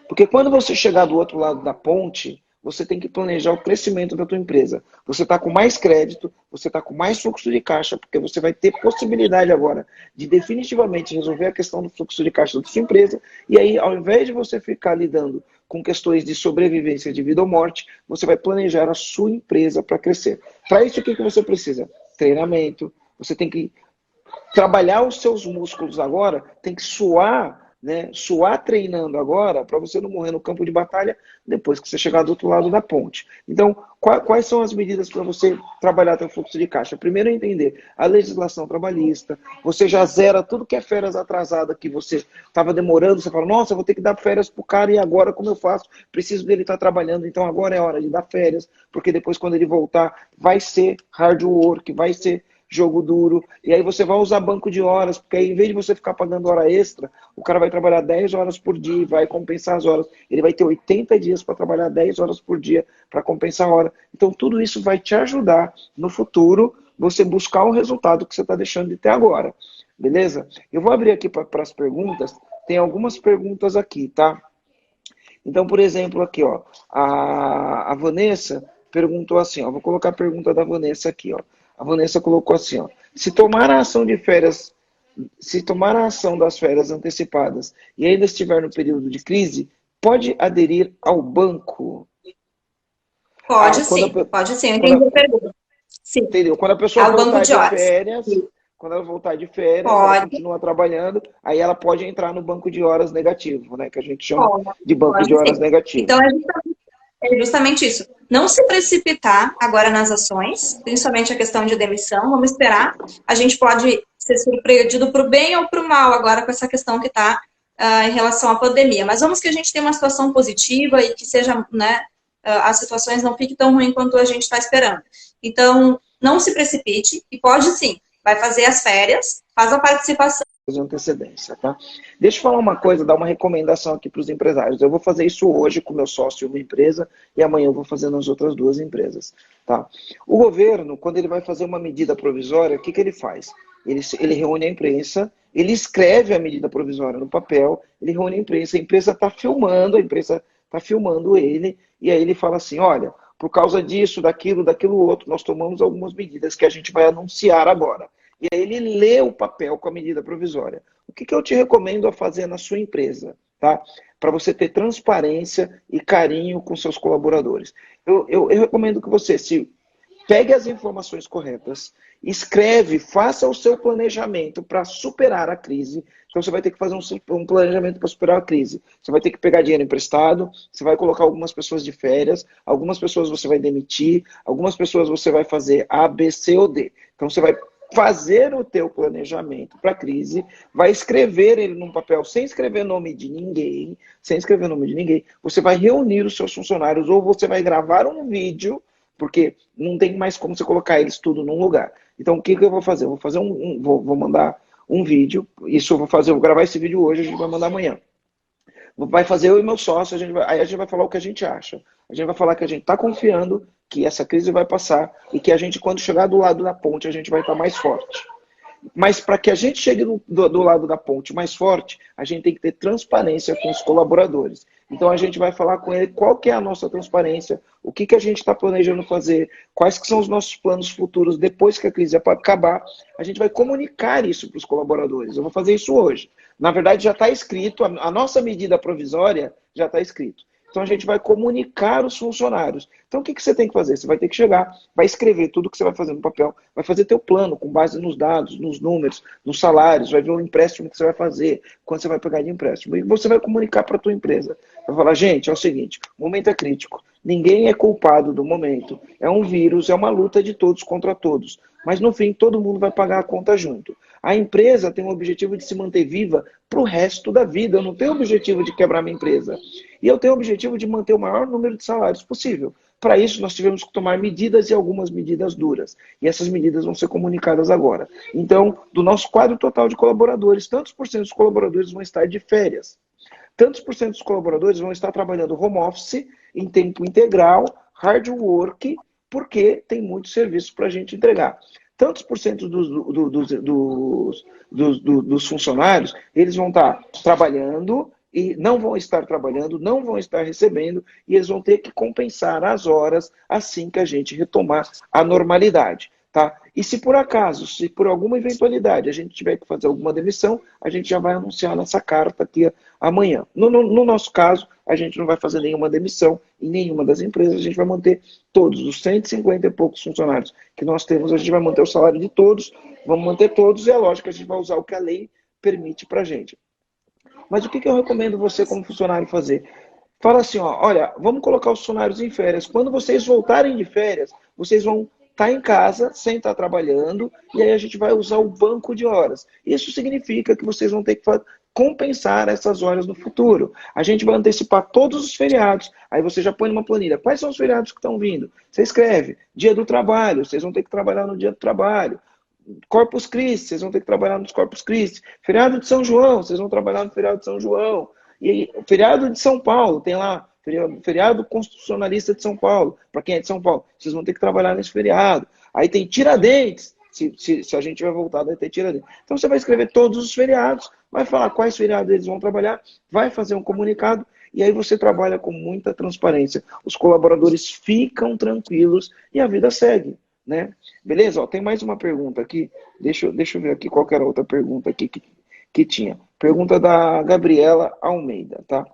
Porque quando você chegar do outro lado da ponte, você tem que planejar o crescimento da tua empresa. Você está com mais crédito, você está com mais fluxo de caixa, porque você vai ter possibilidade agora de definitivamente resolver a questão do fluxo de caixa da sua empresa. E aí, ao invés de você ficar lidando com questões de sobrevivência de vida ou morte, você vai planejar a sua empresa para crescer. Para isso, o que você precisa? Treinamento. Você tem que trabalhar os seus músculos agora, tem que suar, né? Suar treinando agora para você não morrer no campo de batalha depois que você chegar do outro lado da ponte. Então, quais são as medidas para você trabalhar seu fluxo de caixa? Primeiro é entender a legislação trabalhista, você já zera tudo que é férias atrasada que você estava demorando, você fala, nossa, eu vou ter que dar férias pro cara e agora como eu faço? Preciso dele estar trabalhando, então agora é hora de dar férias, porque depois quando ele voltar vai ser hard work, vai ser jogo duro, e aí você vai usar banco de horas, porque aí em vez de você ficar pagando hora extra, o cara vai trabalhar 10 horas por dia, vai compensar as horas, ele vai ter 80 dias para trabalhar 10 horas por dia para compensar a hora. Então tudo isso vai te ajudar no futuro você buscar o resultado que você está deixando de ter agora, beleza? Eu vou abrir aqui para as perguntas, tem algumas perguntas aqui, tá? Então, por exemplo, aqui, ó, a Vanessa perguntou assim, ó, vou colocar a pergunta da Vanessa aqui, ó. A Vanessa colocou assim, ó, se tomar a ação de férias, se tomar a ação das férias antecipadas e ainda estiver no período de crise, pode aderir ao banco? Ah, Pode sim, eu quando entendi a a, pergunta. Sim, entendeu? Quando a pessoa ao banco voltar de de horas. férias, quando ela voltar de férias, ela Pode, continua trabalhando, aí ela pode entrar no banco de horas negativo, né? Que a gente chama pode, de banco de pode horas sim. negativo. Então, é justamente isso. Não se precipitar agora nas ações, principalmente a questão de demissão. Vamos esperar. A gente pode ser surpreendido para o bem ou para o mal agora com essa questão que está em relação à pandemia. Mas vamos que a gente tenha uma situação positiva e que seja, né, as situações não fiquem tão ruins quanto a gente está esperando. Então, não se precipite e pode sim. Vai fazer as férias, faz a participação. De antecedência, tá? Deixa eu falar uma coisa, dar uma recomendação aqui para os empresários. Eu vou fazer isso hoje com meu sócio em uma empresa e amanhã eu vou fazer nas outras duas empresas, tá? O governo, quando ele vai fazer uma medida provisória, o que, que ele faz? Ele reúne a imprensa, ele escreve a medida provisória no papel, ele reúne a empresa está filmando, a empresa está filmando ele, e aí ele fala assim, olha, por causa disso, daquilo outro, nós tomamos algumas medidas que a gente vai anunciar agora. E aí ele lê o papel com a medida provisória. O que, que eu te recomendo a fazer na sua empresa, tá? Para você ter transparência e carinho com seus colaboradores. Eu recomendo que você se pegue as informações corretas, escreve, faça o seu planejamento para superar a crise. Então você vai ter que fazer um planejamento para superar a crise. Você vai ter que pegar dinheiro emprestado, você vai colocar algumas pessoas de férias, algumas pessoas você vai demitir, algumas pessoas você vai fazer A, B, C ou D. Então você vai fazer o teu planejamento para a crise, vai escrever ele num papel sem escrever nome de ninguém, você vai reunir os seus funcionários ou você vai gravar um vídeo, porque não tem mais como você colocar eles tudo num lugar. Então o que, que eu vou fazer? Eu vou fazer vou mandar um vídeo, isso eu vou gravar esse vídeo hoje, a gente vai mandar amanhã. Vai fazer eu e meu sócio, aí a gente vai falar o que a gente acha. A gente vai falar que a gente está confiando que essa crise vai passar e que a gente, quando chegar do lado da ponte, a gente vai estar mais forte. Mas para que a gente chegue do lado da ponte mais forte, a gente tem que ter transparência com os colaboradores. Então a gente vai falar com ele qual que é a nossa transparência, o que, que a gente está planejando fazer, quais que são os nossos planos futuros depois que a crise acabar. A gente vai comunicar isso para os colaboradores. Eu vou fazer isso hoje. Na verdade, já está escrito, a nossa medida provisória já está escrito. Então a gente vai comunicar os funcionários. Então o que, que você tem que fazer? Você vai ter que chegar, vai escrever tudo que você vai fazer no papel, vai fazer teu plano com base nos dados, nos números, nos salários, vai ver o empréstimo que você vai fazer, quanto você vai pegar de empréstimo. E você vai comunicar para a tua empresa. Vai falar, gente, é o seguinte, o momento é crítico. Ninguém é culpado do momento. É um vírus, é uma luta de todos contra todos. Mas no fim, todo mundo vai pagar a conta junto. A empresa tem o objetivo de se manter viva para o resto da vida. Eu não tenho o objetivo de quebrar minha empresa. E eu tenho o objetivo de manter o maior número de salários possível. Para isso, nós tivemos que tomar medidas e algumas medidas duras. E essas medidas vão ser comunicadas agora. Então, do nosso quadro total de colaboradores, tantos por cento dos colaboradores vão estar de férias. Tantos por cento dos colaboradores vão estar trabalhando home office, em tempo integral, hard work, porque tem muitos serviços para a gente entregar. Tantos por cento dos funcionários, eles vão estar trabalhando e não vão estar trabalhando, não vão estar recebendo, e eles vão ter que compensar as horas assim que a gente retomar a normalidade. Tá? E se por acaso, se por alguma eventualidade a gente tiver que fazer alguma demissão, a gente já vai anunciar nessa carta aqui amanhã. No nosso caso, a gente não vai fazer nenhuma demissão em nenhuma das empresas, a gente vai manter todos os 150 e poucos funcionários que nós temos, a gente vai manter o salário de todos, vamos manter todos, e é lógico que a gente vai usar o que a lei permite para a gente. Mas o que eu recomendo você como funcionário fazer? Fala assim, ó, olha, vamos colocar os funcionários em férias. Quando vocês voltarem de férias, vocês vão estar em casa, sem estar trabalhando, e aí a gente vai usar o banco de horas. Isso significa que vocês vão ter que compensar essas horas no futuro. A gente vai antecipar todos os feriados. Aí você já põe numa planilha. Quais são os feriados que estão vindo? Você escreve. Dia do trabalho, vocês vão ter que trabalhar no dia do trabalho. Corpus Christi, vocês vão ter que trabalhar nos Corpus Christi. Feriado de São João, vocês vão trabalhar no feriado de São João. E aí, feriado de São Paulo, tem lá, feriado constitucionalista de São Paulo. Para quem é de São Paulo, vocês vão ter que trabalhar nesse feriado. Aí tem Tiradentes, se a gente tiver voltado, vai ter Tiradentes. Então você vai escrever todos os feriados, vai falar quais feriados eles vão trabalhar, vai fazer um comunicado E aí você trabalha com muita transparência. Os colaboradores ficam tranquilos e a vida segue, né? Beleza? Ó, tem mais uma pergunta aqui. Deixa eu ver aqui qual que era a outra pergunta aqui que tinha. Pergunta da Gabriela Almeida, tá?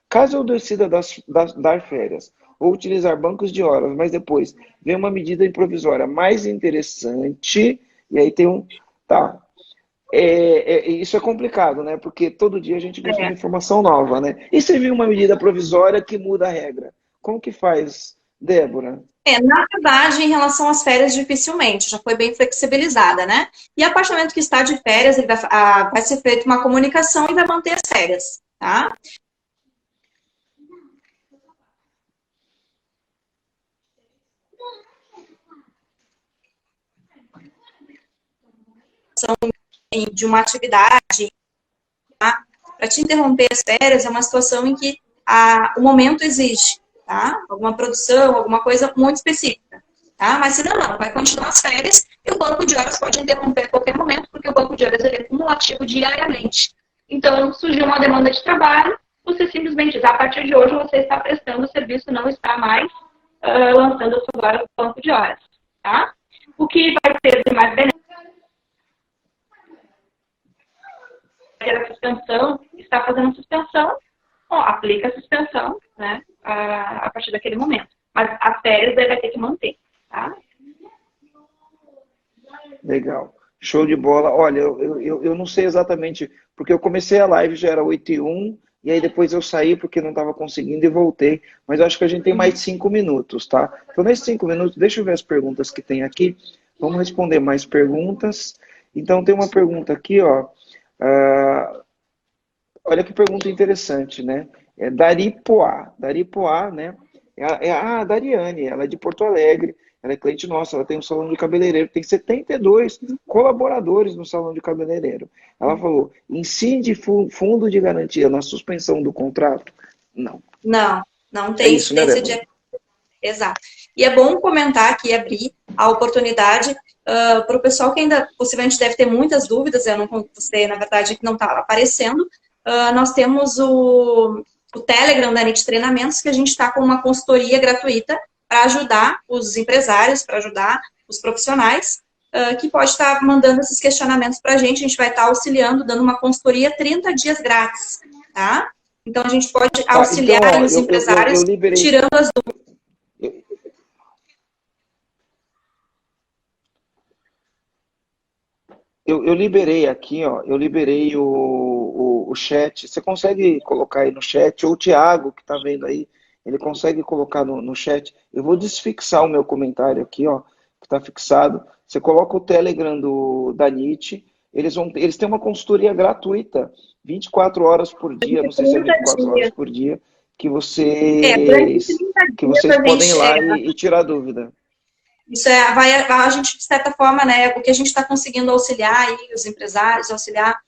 Caso eu decida dar férias ou utilizar bancos de horas, mas depois vem uma medida improvisória mais interessante, e aí tem um... Tá, isso é complicado, né? Porque todo dia a gente busca uma É. informação nova, né? E se vir uma medida provisória que muda a regra? Como que faz, Débora? Na verdade, em relação às férias, dificilmente, já foi bem flexibilizada, né? E a partir do momento que está de férias, ele vai ser feita uma comunicação e vai manter as férias, tá? De uma atividade, tá? Para te interromper as férias é uma situação em que o momento exige, tá? Alguma produção, alguma coisa muito específica, tá? Mas se não, vai continuar as férias e o banco de horas pode interromper a qualquer momento, porque o banco de horas é cumulativo diariamente. Então, surgiu uma demanda de trabalho, você simplesmente diz, a partir de hoje você está prestando o serviço, não está mais lançando a sua hora no banco de horas, tá? O que vai ter de mais benefício a suspensão, está fazendo suspensão, aplica a suspensão, né, a partir daquele momento. Mas as férias ele vai ter que manter, tá? Legal. Show de bola. Olha, eu não sei exatamente, porque eu comecei a live, já era 8h01, e aí depois eu saí porque não estava conseguindo e voltei. Mas eu acho que a gente tem mais 5 minutos, tá? Então, nesses 5 minutos, deixa eu ver as perguntas que tem aqui. Vamos responder mais perguntas. Então, tem uma pergunta aqui, ó. Olha que pergunta interessante, né? É Daripoá. Daripoá, né? É a Dariane, ela é de Porto Alegre, ela é cliente nossa, ela tem um salão de cabeleireiro, tem 72 colaboradores no salão de cabeleireiro. Ela falou, incide fundo de garantia na suspensão do contrato? Não. Não, não É tem isso, né, incidência Débora? de... Exato. E é bom comentar aqui, abrir a oportunidade para o pessoal que ainda possivelmente deve ter muitas dúvidas, eu não você, na verdade, que não está aparecendo. Nós temos o Telegram da NIT Treinamentos, que a gente está com uma consultoria gratuita para ajudar os empresários, para ajudar os profissionais, que pode estar mandando esses questionamentos para a gente vai estar auxiliando, dando uma consultoria 30 dias grátis, tá? Então, a gente pode Tá, então, auxiliar ó, os empresários eu liberei. tirando as dúvidas. Eu liberei aqui, ó, eu liberei o chat. Você consegue colocar aí no chat, ou o Thiago, que está vendo aí, ele consegue colocar no chat. Eu vou desfixar o meu comentário aqui, ó, que está fixado. Você coloca o Telegram da NIT, eles têm uma consultoria gratuita, 24 horas por dia, não sei se é 30 24 horas dias. por dia, que Durante vocês, 30 que dias vocês a podem ir gente, lá e tirar dúvida. isso a gente, de certa forma, né, o que a gente está conseguindo auxiliar aí, os empresários, auxiliar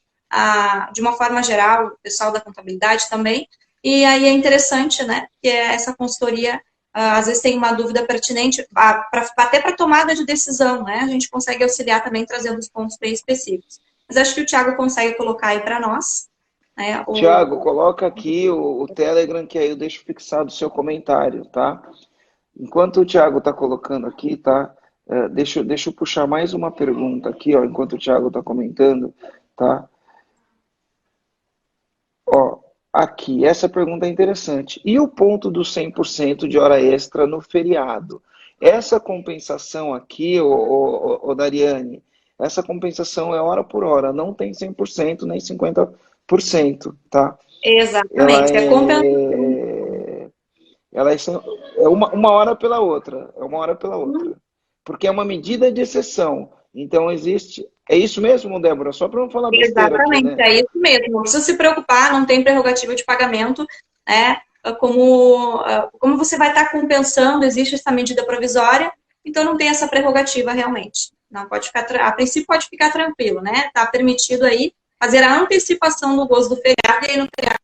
de uma forma geral, o pessoal da contabilidade também, e aí é interessante, né, que essa consultoria, às vezes tem uma dúvida pertinente, até para tomada de decisão, né, a gente consegue auxiliar também trazendo os pontos bem específicos. Mas acho que o Thiago consegue colocar aí para nós, né, Tiago, coloca aqui o Telegram, que aí eu deixo fixado o seu comentário, tá? Enquanto o Thiago está colocando aqui, tá? Deixa eu puxar mais uma pergunta aqui, ó, enquanto o Thiago está comentando, tá? Ó, aqui, essa pergunta é interessante. E o ponto do 100% de hora extra no feriado? Essa compensação aqui, ô Dariane, essa compensação é hora por hora, não tem 100% nem 50%, tá? Ela exatamente, é compensação. é, é uma hora pela outra, é uma hora pela outra. Porque é uma medida de exceção. Então existe. É isso mesmo, Débora? Só para não falar besteira aqui, Exatamente, né? é isso mesmo. Não precisa se preocupar, não tem prerrogativa de pagamento, né? Como você vai estar compensando, existe essa medida provisória, então não tem essa prerrogativa realmente. Não pode ficar, a princípio pode ficar tranquilo, né? Está permitido aí fazer a antecipação do gozo do feriado e aí no feriado.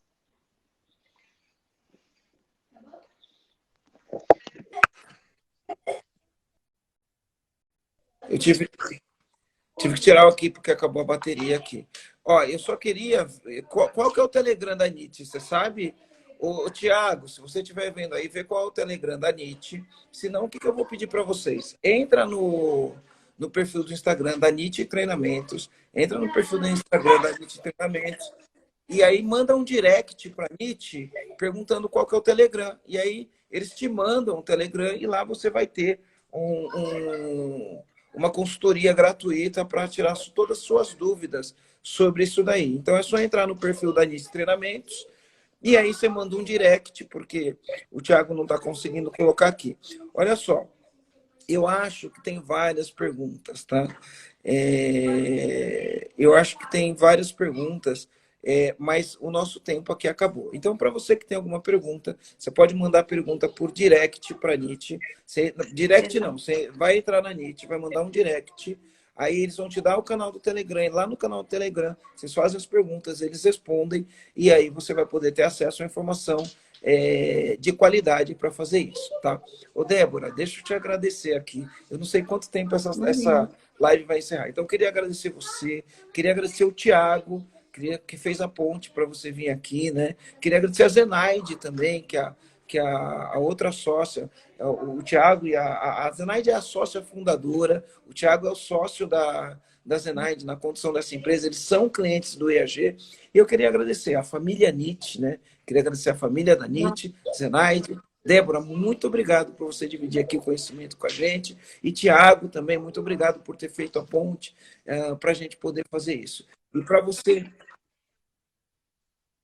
Eu tive que tirar aqui porque acabou a bateria aqui. Ó, eu só queria. Qual que é o Telegram da NIT? Você sabe? Ô, Tiago, se você estiver vendo aí, vê qual é o Telegram da NIT. Senão, o que eu vou pedir para vocês? Entra no perfil do Instagram da NIT Treinamentos, entra no perfil do Instagram da NIT Treinamentos, e aí manda um direct para a NIT perguntando qual que é o Telegram. E aí eles te mandam um Telegram e lá você vai ter uma consultoria gratuita para tirar todas as suas dúvidas sobre isso daí. Então é só entrar no perfil da NIT Treinamentos e aí você manda um direct, porque o Thiago não está conseguindo colocar aqui. Olha só, eu acho que tem várias perguntas, tá? Eu acho que tem várias perguntas, mas o nosso tempo aqui acabou. Então, para você que tem alguma pergunta, você pode mandar pergunta por direct para a NIT. Direct não, você vai entrar na NIT, vai mandar um direct, aí eles vão te dar o canal do Telegram, e lá no canal do Telegram, vocês fazem as perguntas, eles respondem, e aí você vai poder ter acesso à informação de qualidade para fazer isso, tá? Ô, Débora, deixa eu te agradecer aqui. Eu não sei quanto tempo essa live vai encerrar. Então, eu queria agradecer você, queria agradecer o Thiago, que fez a ponte para você vir aqui, né? Queria agradecer a Zenaide também, que a outra sócia, o Thiago e a Zenaide é a sócia fundadora, o Thiago é o sócio da Zenaide na condução dessa empresa, eles são clientes do EAG. E eu queria agradecer a família NIT, né? Queria agradecer a família da NIT, Zenaide. Débora, muito obrigado por você dividir aqui o conhecimento com a gente. E Thiago também, muito obrigado por ter feito a ponte para a gente poder fazer isso. E para você...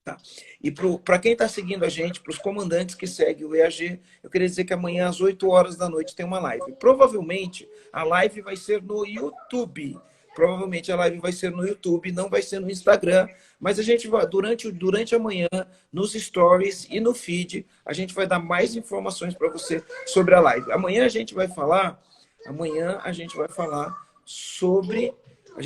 Tá. E para quem está seguindo a gente, para os comandantes que seguem o EAG, eu queria dizer que amanhã às 8 horas da noite tem uma live. Provavelmente a live vai ser no YouTube. Provavelmente a live vai ser no YouTube, não vai ser no Instagram. Mas a gente vai, durante a manhã, nos stories e no feed, a gente vai dar mais informações para você sobre a live. Amanhã a gente vai falar sobre...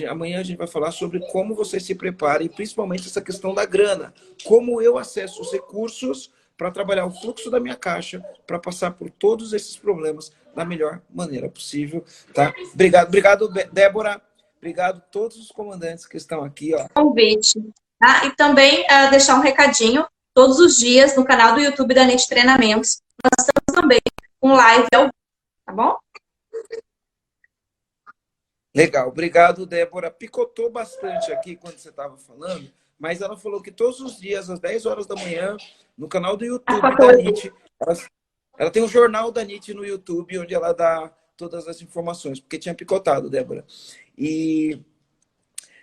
Amanhã a gente vai falar sobre como você se prepara e principalmente essa questão da grana. Como eu acesso os recursos para trabalhar o fluxo da minha caixa, para passar por todos esses problemas da melhor maneira possível. Tá? Obrigado, Débora. Obrigado a todos os comandantes que estão aqui. Ó. Convite. Tá? E também deixar um recadinho, todos os dias no canal do YouTube da NIT Treinamentos, nós estamos também com live ao vivo, tá bom? Legal, obrigado, Débora. Picotou bastante aqui quando você estava falando, mas ela falou que todos os dias, às 10 horas da manhã, no canal do YouTube da NIT, ela tem um jornal da NIT no YouTube, onde ela dá todas as informações, porque tinha picotado, Débora. E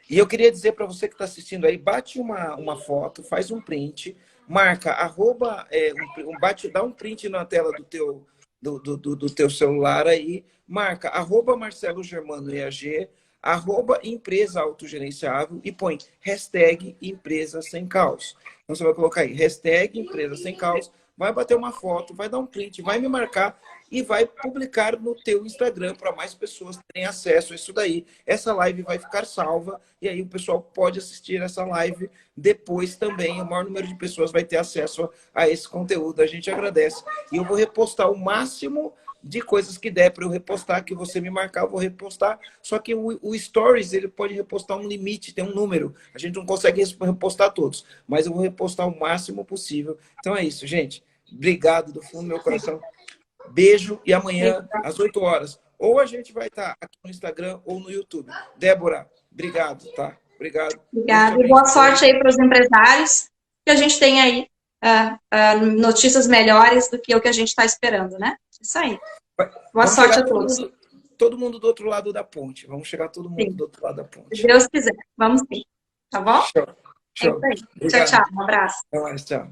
eu queria dizer para você que está assistindo aí, bate uma foto, faz um print, marca, dá um print na tela do teu celular aí, marca @Marcelo Germano EAG, @empresa autogerenciável e põe hashtag empresa sem caos. Então você vai colocar aí, hashtag empresa sem caos, vai bater uma foto, vai dar um print, vai me marcar e vai publicar no teu Instagram para mais pessoas terem acesso a isso daí. Essa live vai ficar salva e aí o pessoal pode assistir essa live depois também. O maior número de pessoas vai ter acesso a esse conteúdo. A gente agradece. E eu vou repostar o máximo de coisas que der para eu repostar, que você me marcar, eu vou repostar. Só que o Stories, ele pode repostar um limite, tem um número. A gente não consegue repostar todos, mas eu vou repostar o máximo possível. Então é isso, gente. Obrigado do fundo do meu coração. Beijo e amanhã, às 8 horas. Ou a gente vai estar aqui no Instagram ou no YouTube. Débora, obrigado, tá? Obrigado. Obrigada. E boa sorte aí para os empresários, que a gente tem aí notícias melhores do que o que a gente está esperando, né? Isso aí. Boa sorte a todos. Todo mundo do outro lado da ponte. Vamos chegar todo mundo do outro lado da ponte. Se Deus quiser. Vamos sim. Tá bom? Show. É isso aí. Tchau, tchau. Um abraço. Até mais, tchau.